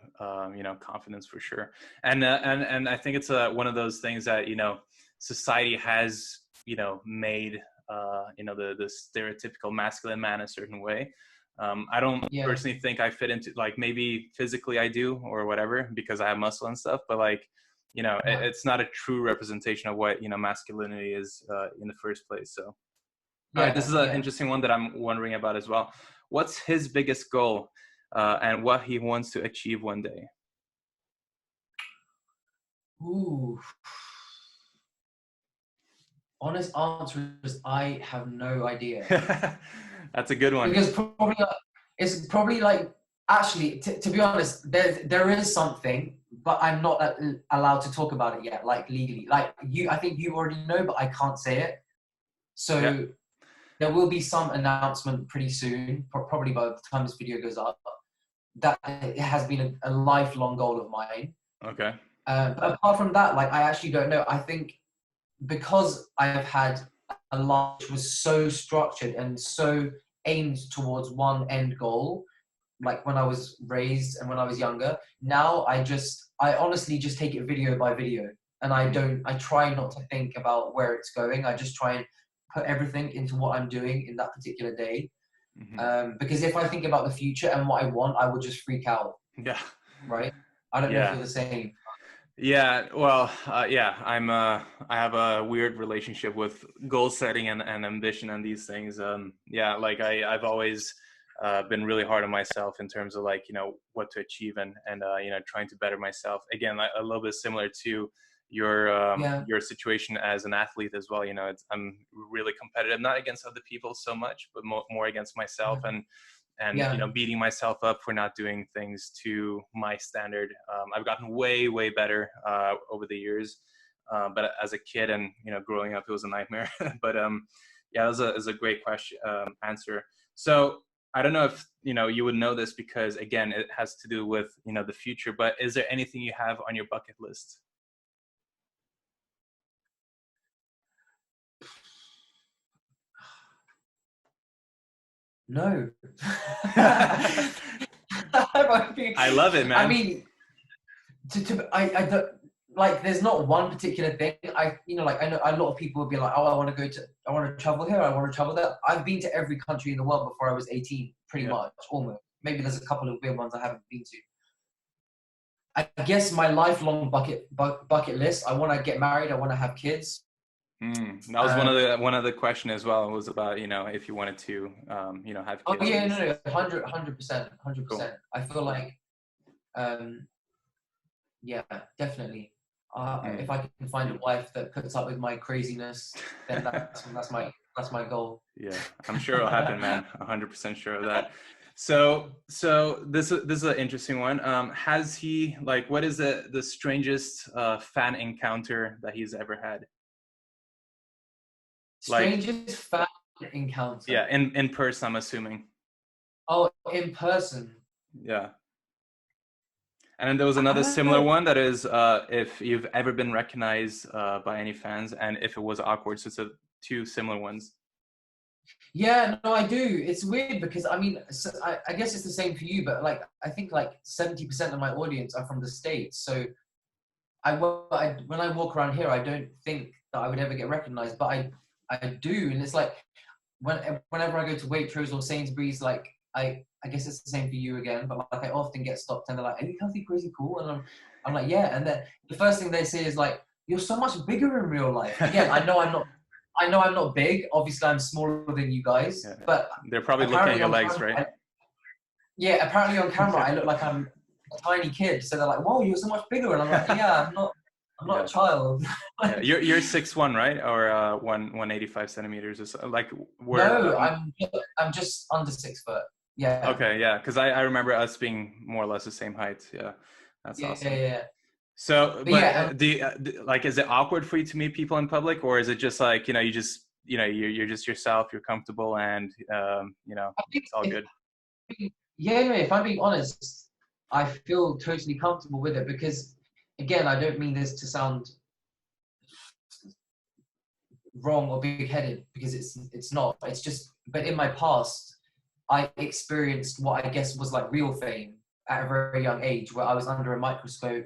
confidence for sure. And I think it's one of those things that, society has, made, the stereotypical masculine man a certain way. I don't Yeah. personally think I fit into, like, maybe physically I do or whatever, because I have muscle and stuff, but like, Yeah. it's not a true representation of what, masculinity is, in the first place. So. All right, this Yeah. is an Yeah. interesting one that I'm wondering about as well. What's his biggest goal, and what he wants to achieve one day? Ooh. Honest answer is I have no idea. That's a good one. Because probably it's probably like, actually, to be honest, there is something, but I'm not allowed to talk about it yet, like legally. Like you, I think you already know, but I can't say it. Yeah. So there will be some announcement pretty soon, probably by the time this video goes up. That it has been a lifelong goal of mine. Okay. But apart from that, like I actually don't know. I think because I have had a life which was so structured and so aimed towards one end goal, like when I was raised and when I was younger, now I honestly just take it video by video. And I try not to think about where it's going. I just try and put everything into what I'm doing in that particular day. Because if I think about the future and what I want, I will just freak out, Yeah. right? I don't know if Yeah. you're the same. Yeah. Well, yeah, I have a weird relationship with goal setting and ambition and these things. Yeah, like I've always, been really hard on myself in terms of like, what to achieve and trying to better myself. Again, a little bit similar to your situation as an athlete as well. I'm really competitive, not against other people so much, but more against myself, and beating myself up for not doing things to my standard. I've gotten way better over the years, but as a kid and growing up, it was a nightmare. But yeah, it was a great question, answer. So I don't know if you would know this, because again, it has to do with the future, but is there anything you have on your bucket list? No. I love it, man. I mean, I don't, like, there's not one particular thing. I know a lot of people would be like, oh, I want to travel here, I want to travel there. I've been to every country in the world before I was 18, pretty much, almost. Maybe there's a couple of weird ones I haven't been to. I guess my lifelong bucket list, I want to get married, I want to have kids. That was one of the question as well. It was about if you wanted to have kids. Oh yeah, no, 100%. Cool. I feel like yeah, definitely. If I can find a wife that puts up with my craziness, then that's my goal. Yeah, I'm sure it'll happen, man. 100% sure of that. So this is an interesting one. Has he, like, what is the strangest fan encounter that he's ever had? Strangest fan encounter? Yeah, in person, I'm assuming. Oh, in person. Yeah. And then there was another similar one that is if you've ever been recognized by any fans, and if it was awkward. So it's two similar ones. Yeah, no, I do. It's weird because I mean, I guess it's the same for you, but like I think like 70% of my audience are from the States. So when I walk around here, I don't think that I would ever get recognized, but I do, and it's like whenever I go to Waitrose or Sainsbury's, like I guess it's the same for you again, but like I often get stopped and they're like, "Are you healthy, crazy, cool?" And I'm like, "Yeah," and then the first thing they say is like, "You're so much bigger in real life." Again, I know I'm not big. Obviously, I'm smaller than you guys, but they're probably looking at your legs, right? Yeah, apparently on camera I look like I'm a tiny kid, so they're like, "Whoa, you're so much bigger," and I'm like, "Yeah, I'm not a child." Yeah. You're 6'1", right? Or 185 centimeters or so. Like no, I'm just under 6 foot. Yeah. Okay, yeah, because I remember us being more or less the same height. Yeah, that's awesome. Yeah. So, but yeah, like, is it awkward for you to meet people in public, or is it just like you just you're just yourself, you're comfortable, and it's all good? Yeah, no, if I'm being honest, I feel totally comfortable with it because, again, I don't mean this to sound wrong or big-headed, because it's not. It's just, but in my past, I experienced what I guess was like real fame at a very young age, where I was under a microscope.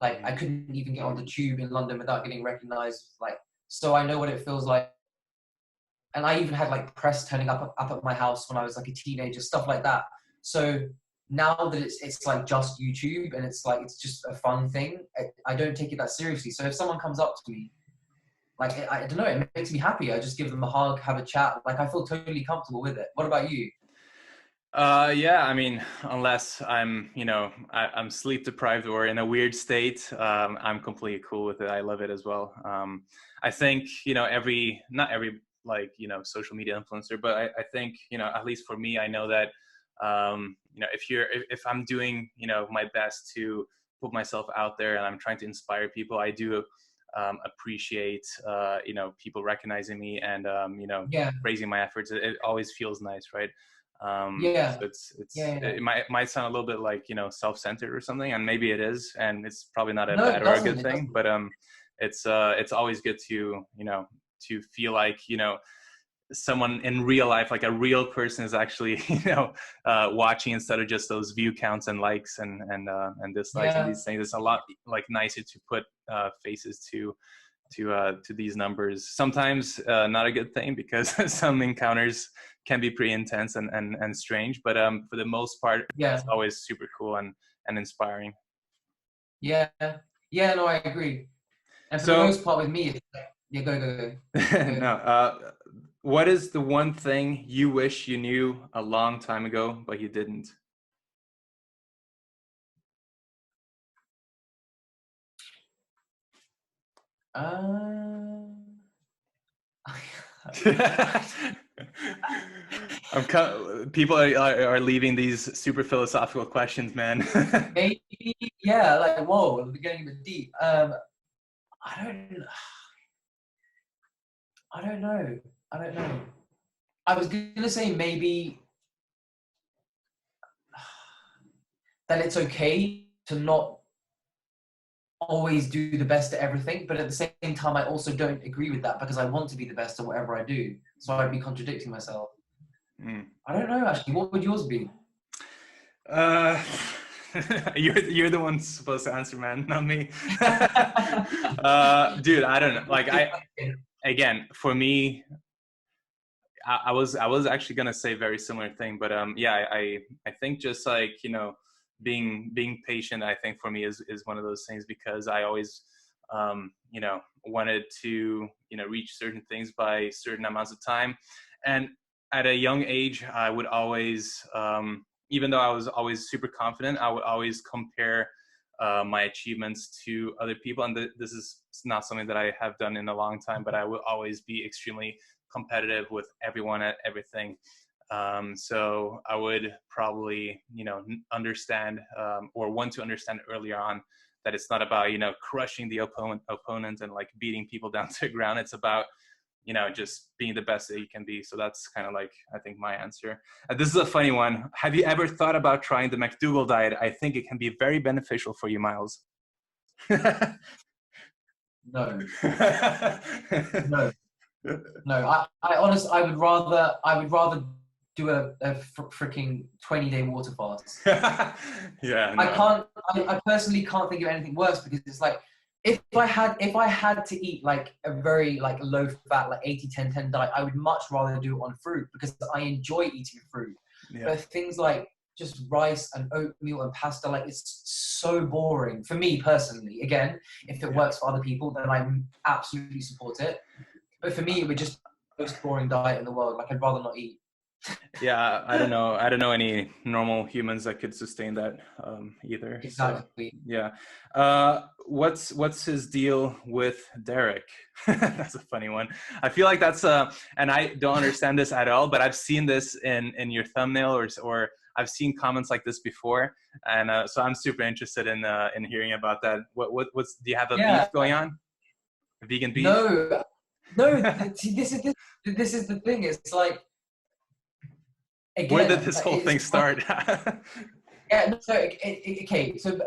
Like I couldn't even get on the tube in London without getting recognized. Like, so I know what it feels like. And I even had like press turning up at my house when I was like a teenager, stuff like that. So now that it's like just YouTube and it's just a fun thing, I don't take it that seriously. So if someone comes up to me, like, I don't know, it makes me happy. I just give them a hug, have a chat. Like, I feel totally comfortable with it. What about you? Yeah, I mean, unless I'm, I'm sleep deprived or in a weird state, I'm completely cool with it. I love it as well. I think, not every like, social media influencer, but I think, at least for me, I know that, if I'm doing, my best to put myself out there and I'm trying to inspire people, I do appreciate, people recognizing me and, praising my efforts. It always feels nice, right? So it might sound a little bit like self-centered or something, and maybe it is, and it's probably not a bad or a good thing, but it's always good to to feel like someone in real life, like a real person, is actually watching, instead of just those view counts and likes and dislikes and these things. It's a lot like nicer to put faces to these numbers. Sometimes not a good thing, because some encounters can be pretty intense and strange, but for the most part, it's always super cool and inspiring. No, I agree. And for the most part with me, go. No, What is the one thing you wish you knew a long time ago, but you didn't? People are leaving these super philosophical questions, man. Maybe, yeah, like, whoa, we're getting a bit deep. I don't, I don't know. I don't know. I was gonna say maybe that it's okay to not always do the best at everything, but at the same time, I also don't agree with that because I want to be the best at whatever I do. So I'd be contradicting myself. I don't know, actually. What would yours be? You're the one supposed to answer, man, not me. Dude, I don't know. Like, again, for me, I was actually gonna say very similar thing, but yeah, I think just like, you know, being patient, I think for me is one of those things, because I always you know, wanted to, you know, reach certain things by certain amounts of time. And at a young age, I would always even though I was always super confident, I would always compare my achievements to other people. And this is not something that I have done in a long time, but I will always be extremely competitive with everyone at everything. So I would probably, you know, understand or want to understand earlier on that it's not about, you know, crushing the opponent and like beating people down to the ground. It's about, you know, just being the best that you can be. So that's kind of like, I think, my answer. This is a funny one. Have you ever thought about trying the McDougall diet? I think it can be very beneficial for you, Miles. No. No. No. I honestly, I would rather do a freaking 20-day water fast. Yeah, no. I personally can't think of anything worse, because it's like, if I had to eat like a very like low fat, like 80-10-10 diet, I would much rather do it on fruit, because I enjoy eating fruit. Yeah. But things like just rice and oatmeal and pasta, like, it's so boring for me personally. Again, if it works for other people, then I absolutely support it. But for me, it would just be the most boring diet in the world. Like, I'd rather not eat. Yeah, I don't know any normal humans that could sustain that either. Exactly. So, yeah. What's his deal with Derek? That's a funny one. I feel like that's and I don't understand this at all, but I've seen this in your thumbnail, or I've seen comments like this before, and so I'm super interested in hearing about that. What's do you have a beef going on? A vegan beef? No. See, this is the thing. It's like, again, where did this whole thing start? Yeah, no, okay. So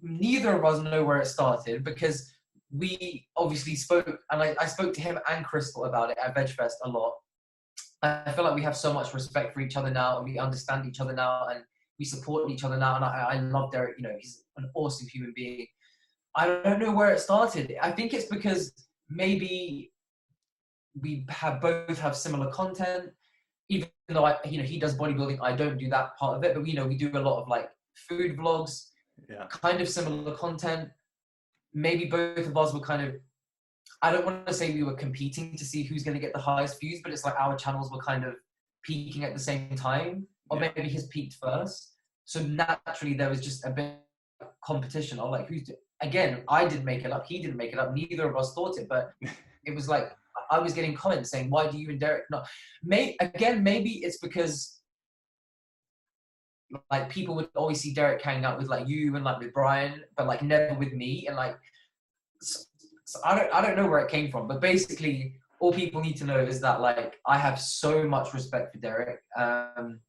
neither of us know where it started, because we obviously spoke, and I spoke to him and Crystal about it at VegFest a lot. I feel like we have so much respect for each other now, and we understand each other now, and we support each other now. And I love Derek. You know, he's an awesome human being. I don't know where it started. I think it's because maybe we both have similar content. Even though he does bodybuilding, I don't do that part of it. But we do a lot of like food vlogs, kind of similar content. Maybe both of us were kind of, I don't want to say we were competing to see who's going to get the highest views, but it's like our channels were kind of peaking at the same time, or maybe his peaked first. So naturally there was just a bit of competition. I'm like, again, I didn't make it up, he didn't make it up, neither of us thought it, but it was like, I was getting comments saying, why do you and Derek not? Maybe it's because like people would always see Derek hanging out with like you and like with Brian, but like never with me. And like, so I don't know where it came from, but basically all people need to know is that like, I have so much respect for Derek. And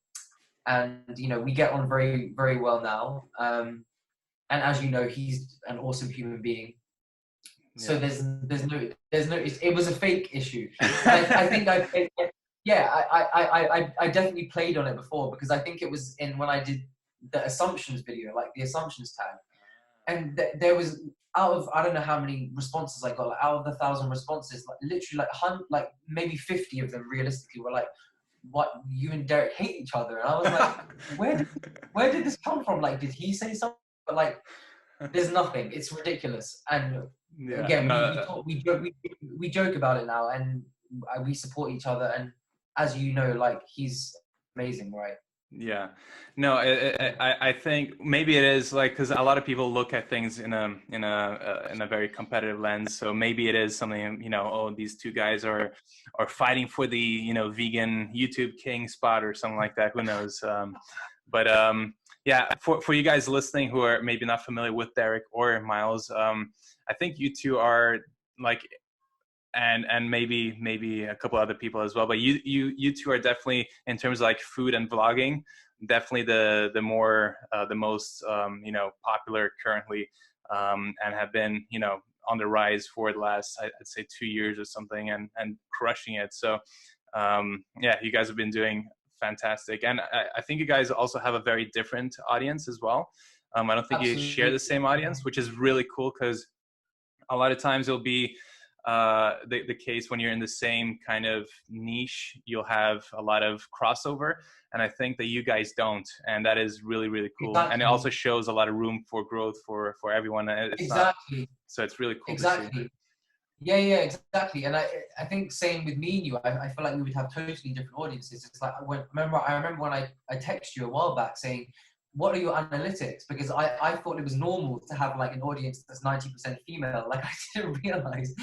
you know, we get on very, very well now. And as you know, he's an awesome human being. So there's no, it was a fake issue. I think I definitely played on it before, because I think it was when I did the assumptions video, like the assumptions tag, and there was, out of, I don't know how many responses I got, like out of the 1,000 responses, like literally like maybe 50 of them realistically were like, what, you and Derek hate each other? And I was like, where did this come from? Like, did he say something? But like, there's nothing. It's ridiculous. And again, we joke about it now, and we support each other. And as you know, like, he's amazing, right? Yeah, no, I think maybe it is like, because a lot of people look at things in a very competitive lens. So maybe it is something, you know, oh, these two guys are fighting for the, you know, vegan YouTube king spot or something like that. Who knows? But yeah, for you guys listening who are maybe not familiar with Derek or Miles, I think you two are like, and maybe a couple other people as well, but you two are definitely, in terms of like food and vlogging, definitely the more the most you know, popular currently, and have been, you know, on the rise for the last, I'd say 2 years or something, and crushing it. So yeah, you guys have been doing fantastic, and I think you guys also have a very different audience as well. I don't think you share the Absolutely. same audience, which is really cool, because a lot of times it'll be the case when you're in the same kind of niche, you'll have a lot of crossover. And I think that you guys don't. And that is really, really cool. And it also Exactly. shows a lot of room for growth for everyone. And it's not, Exactly. so it's really cool to see. Exactly. Yeah, yeah, exactly. And I think same with me and you. I feel like we would have totally different audiences. It's like I remember when I texted you a while back saying, what are your analytics? Because I thought it was normal to have like an audience that's 90% female. Like, I didn't realize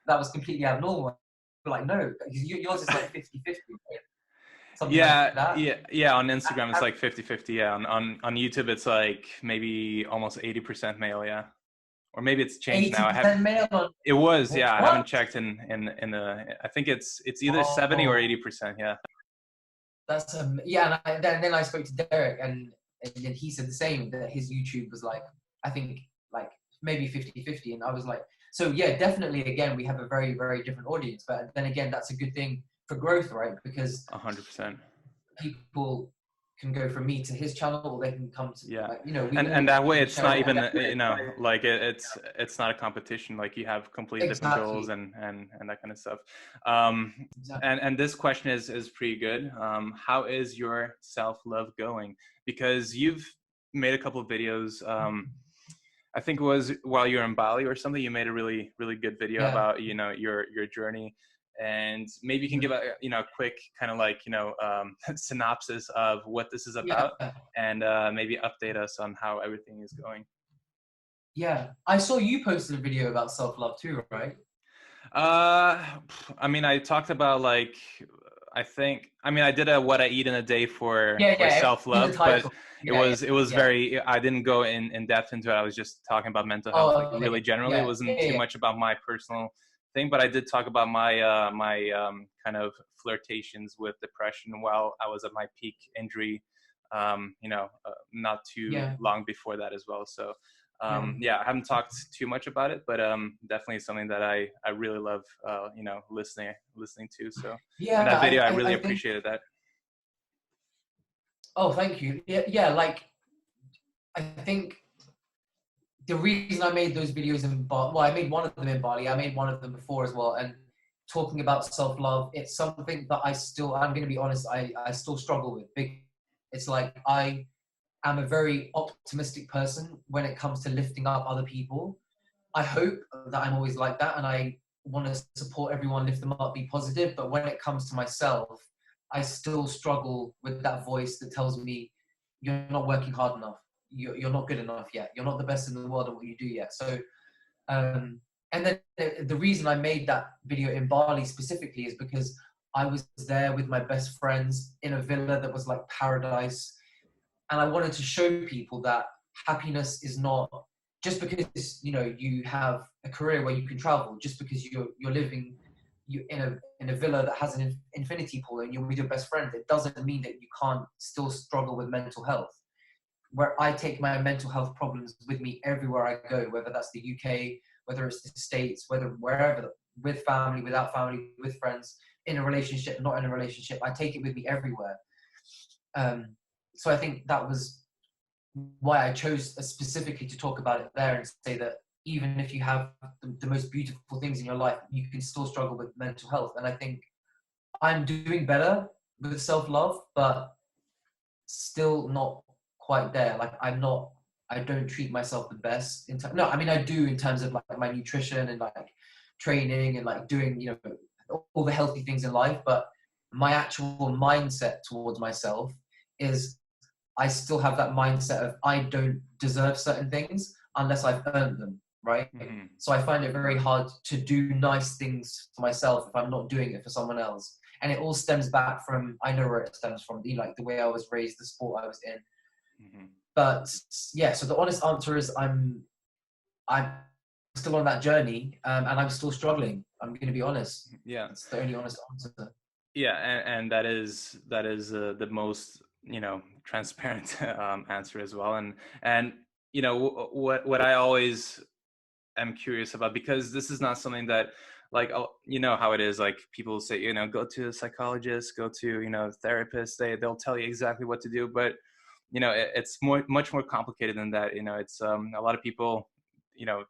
that was completely abnormal. Like, no, because yours is like 50-50, right? Something like Yeah, that. yeah. On Instagram, it's like 50-50. Yeah. On YouTube, it's like maybe almost 80% male. Yeah. Or maybe it's changed now. 80% male on It was, yeah. I what? haven't checked in the, I think it's either 70 or Oh, 80%. Yeah. that's yeah. And then I spoke to Derek, and then he said the same, that his YouTube was like, I think like maybe 50-50, and I was like, so yeah, definitely. Again, we have a very, very different audience, but then again, that's a good thing for growth, right? Because 100%. people can go from me to his channel, or they can come to, Yeah, like, you know, we and all that way can it's share not it. even, you know, like it's not a competition. Like, you have completely different goals, Exactly. and that kind of stuff. um Exactly. and this question is pretty good. How is your self-love going? Because you've made a couple of videos. I think it was while you were in Bali or something, you made a really, really good video Yeah. about, you know, your journey. And maybe you can give a, you know, quick kind of like, you know, synopsis of what this is Yeah. about, and maybe update us on how everything is going. Yeah. I saw you posted a video about self-love too, right? Uh, I mean, I talked about like, I mean, I did a what I eat in a day Yeah, for yeah. In the self-love, but title. Yeah, yeah, it was yeah. very, I didn't go in depth into it. I was just talking about mental health, like Oh, really okay. generally. It Yeah, wasn't yeah, too yeah. much about my personal thing, but I did talk about my kind of flirtations with depression while I was at my peak injury, you know, not too Yeah, long before that as well. So yeah. yeah, I haven't talked too much about it, but definitely something that I really love, you know, listening to. So, and Yeah, that video, I really I think. appreciated that. Oh, thank you. Yeah, yeah. Like, I think the reason I made those videos in Bali, well, I made one of them in Bali. I made one of them before as well. And talking about self-love, it's something that I'm going to be honest, I still struggle with. It's like I am a very optimistic person when it comes to lifting up other people. I hope that I'm always like that, and I want to support everyone, lift them up, be positive. But when it comes to myself, I still struggle with that voice that tells me you're not working hard enough. You're not good enough yet. You're not the best in the world at what you do yet. So, and then the reason I made that video in Bali specifically is because I was there with my best friends in a villa that was like paradise, and I wanted to show people that happiness is not just because, you know, you have a career where you can travel, just because you're living in a villa that has an infinity pool and you're with your best friend. It doesn't mean that you can't still struggle with mental health. Where I take my mental health problems with me everywhere I go, whether that's the UK, whether it's the States, whether wherever, with family, without family, with friends, in a relationship, not in a relationship. I take it with me everywhere. So I think that was why I chose specifically to talk about it there and say that even if you have the most beautiful things in your life, you can still struggle with mental health. And I think I'm doing better with self-love, but still not quite there. Like, I don't treat myself the best no, I mean, I do in terms of like my nutrition and like training and like doing, you know, all the healthy things in life, but my actual mindset towards myself is I still have that mindset of I don't deserve certain things unless I've earned them, right? Mm-hmm. So I find it very hard to do nice things for myself if I'm not doing it for someone else. And it all stems back from, I know where it stems from, like the way I was raised, the sport I was in. Mm-hmm. But yeah, so the honest answer is I'm still on that journey, and I'm still struggling. I'm going to be honest. Yeah. It's the only honest answer. Yeah, and that is the most, you know, transparent answer as well. And you know what I always am curious about, because this is not something that, like, you know how it is, like people say, you know, go to a psychologist, go to, you know, therapists, they'll tell you exactly what to do, but you know it's much more complicated than that. You know, it's a lot of people, you know,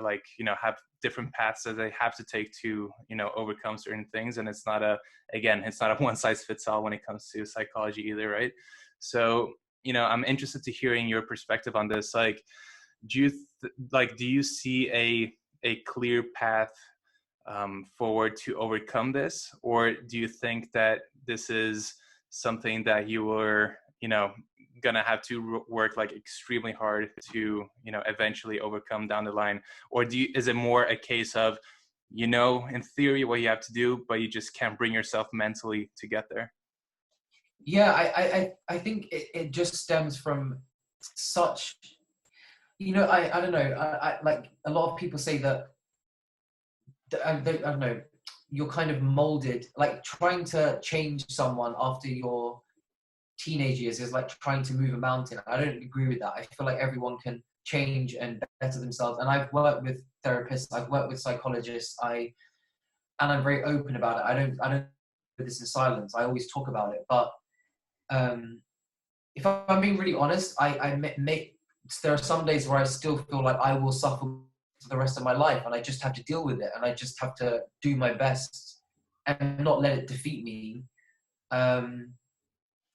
like, you know, have different paths that they have to take to, you know, overcome certain things, and it's not a, again, it's not a one size fits all when it comes to psychology either, right? So, you know, I'm interested to hearing your perspective on this. Like, do you do you see a clear path forward to overcome this, or do you think that this is something that you were, you know, gonna have to work like extremely hard to, you know, eventually overcome down the line? Or is it more a case of, you know, in theory what you have to do, but you just can't bring yourself mentally to get there? Yeah, I think it just stems from such, you know, I don't know, I like a lot of people say that, I don't know, you're kind of molded, like trying to change someone after your teenage years is like trying to move a mountain. I don't agree with that. I feel like everyone can change and better themselves. And I've worked with therapists, I've worked with psychologists, and I'm very open about it. I don't do this in silence. I always talk about it. But if I'm being really honest, there are some days where I still feel like I will suffer for the rest of my life, and I just have to deal with it, and I just have to do my best and not let it defeat me.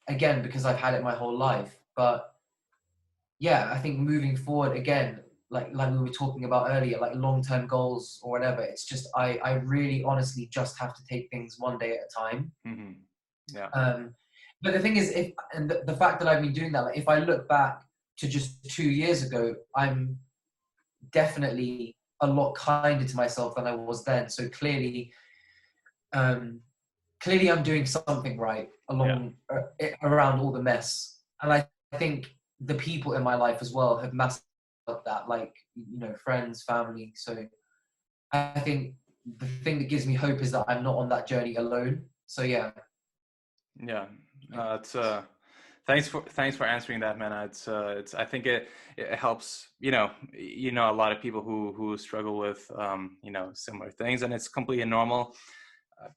Again, because I've had it my whole life. But yeah, I think moving forward again, like we were talking about earlier, like long-term goals or whatever, it's just I really honestly just have to take things one day at a time. Mm-hmm. Yeah. But the thing is, if and the fact that I've been doing that, like if I look back to just 2 years ago, I'm definitely a lot kinder to myself than I was then. So clearly, clearly I'm doing something right Yeah. around all the mess. And I think the people in my life as well have massively helped that, like, you know, friends, family. So I think the thing that gives me hope is that I'm not on that journey alone. So yeah. Yeah. It's thanks for answering that, man. It's I think it helps, you know, a lot of people who struggle with you know, similar things, and it's completely normal.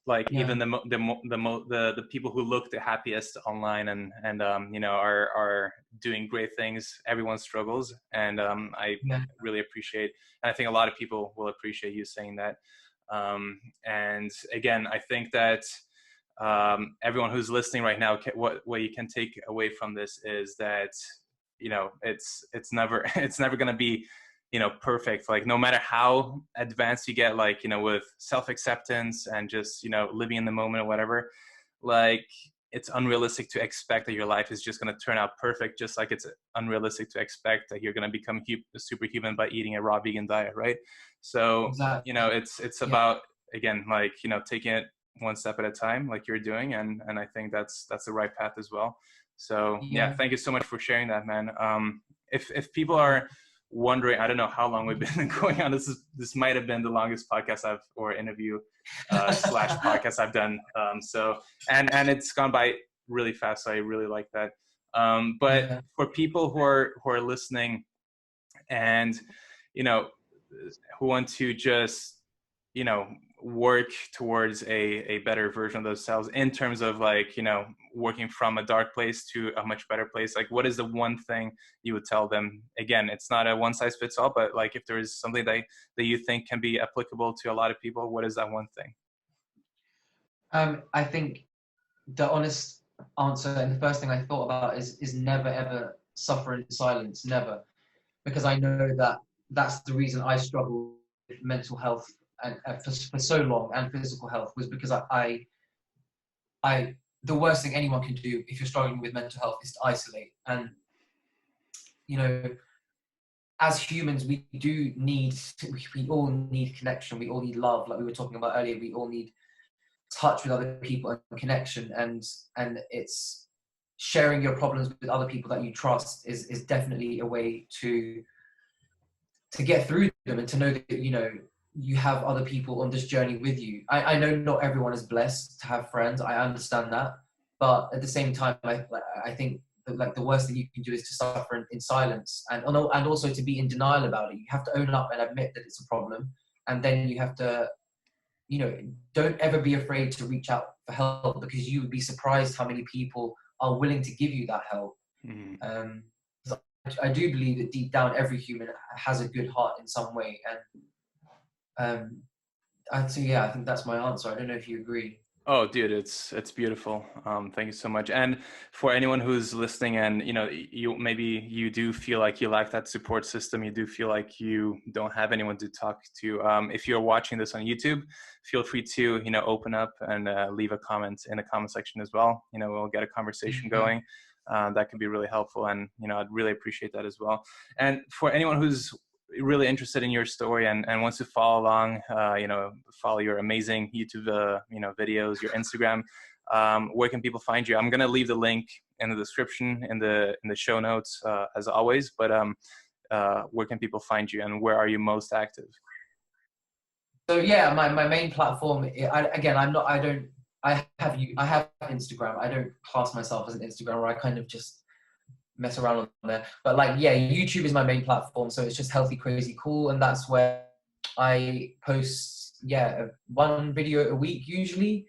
Like Yeah. even the people who look the happiest online and you know, are doing great things, everyone struggles. And I Yeah. really appreciate, and I think a lot of people will appreciate you saying that. And again, I think that everyone who's listening right now, what you can take away from this is that, you know, it's never it's never going to be, you know, perfect. Like no matter how advanced you get, like, you know, with self-acceptance and just, you know, living in the moment or whatever, like it's unrealistic to expect that your life is just going to turn out perfect, just like it's unrealistic to expect that you're going to become a superhuman by eating a raw vegan diet, right? So, Exactly. you know, it's Yeah. about, again, like, you know, taking it one step at a time like you're doing, and I think that's the right path as well. So yeah, Yeah. thank you so much for sharing that, man. If people are wondering, I don't know how long we've been going on. This might have been the longest podcast or interview slash podcast I've done. So and it's gone by really fast. So I really like that. But Yeah. for people who are listening, and you know, who want to just, you know, work towards a better version of themselves in terms of, like, you know, working from a dark place to a much better place, like what is the one thing you would tell them? Again, it's not a one size fits all, but like if there is something that you think can be applicable to a lot of people, what is that one thing? I think the honest answer and the first thing I thought about is never ever suffer in silence, never, because I know that that's the reason I struggle with mental health and for so long, and physical health, was because I the worst thing anyone can do if you're struggling with mental health is to isolate. And you know, as humans, we all need connection. We all need love, like we were talking about earlier. We all need touch with other people and connection, and it's sharing your problems with other people that you trust is definitely a way to get through them, and to know that you have other people on this journey with you. I know not everyone is blessed to have friends. I understand that, but at the same time, I think that, like, the worst thing you can do is to suffer in silence, and also to be in denial about it. You have to own up and admit that it's a problem, and then you have to, don't ever be afraid to reach out for help, because you would be surprised how many people are willing to give you that help. Mm-hmm. I do believe that deep down, every human has a good heart in some way, and I think that's my answer. I don't know if you agree. Oh, dude, it's beautiful. Thank you so much. And for anyone who's listening, and you do feel like you lack that support system, you do feel like you don't have anyone to talk to. If you're watching this on YouTube, feel free to open up and leave a comment in the comment section as well. We'll get a conversation going. That can be really helpful, and I'd really appreciate that as well. And for anyone who's really interested in your story and wants to follow along, follow your amazing YouTube videos, your Instagram, where can people find you? I'm gonna leave the link in the description, in the show notes, as always, but where can people find you, and where are you most active? So yeah, my main platform, I have Instagram. I don't class myself as an Instagrammer. I kind of just mess around on there. But YouTube is my main platform. So it's just Healthy Crazy Cool. And that's where I post, one video a week usually.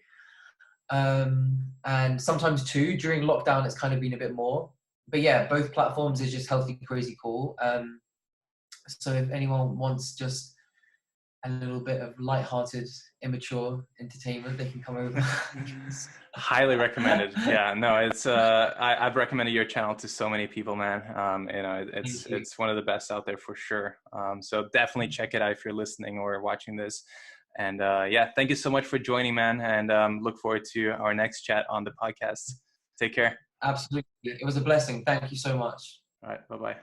And sometimes two. During lockdown, it's kind of been a bit more. But yeah, both platforms is just Healthy Crazy Cool. So if anyone wants just a little bit of light-hearted, immature entertainment, they can come over. Highly recommended. Yeah, no, it's I've recommended your channel to so many people, man. It's one of the best out there for sure. So definitely check it out if you're listening or watching this. And thank you so much for joining, man. And look forward to our next chat on the podcast. Take care. Absolutely, it was a blessing. Thank you so much. All right, bye-bye.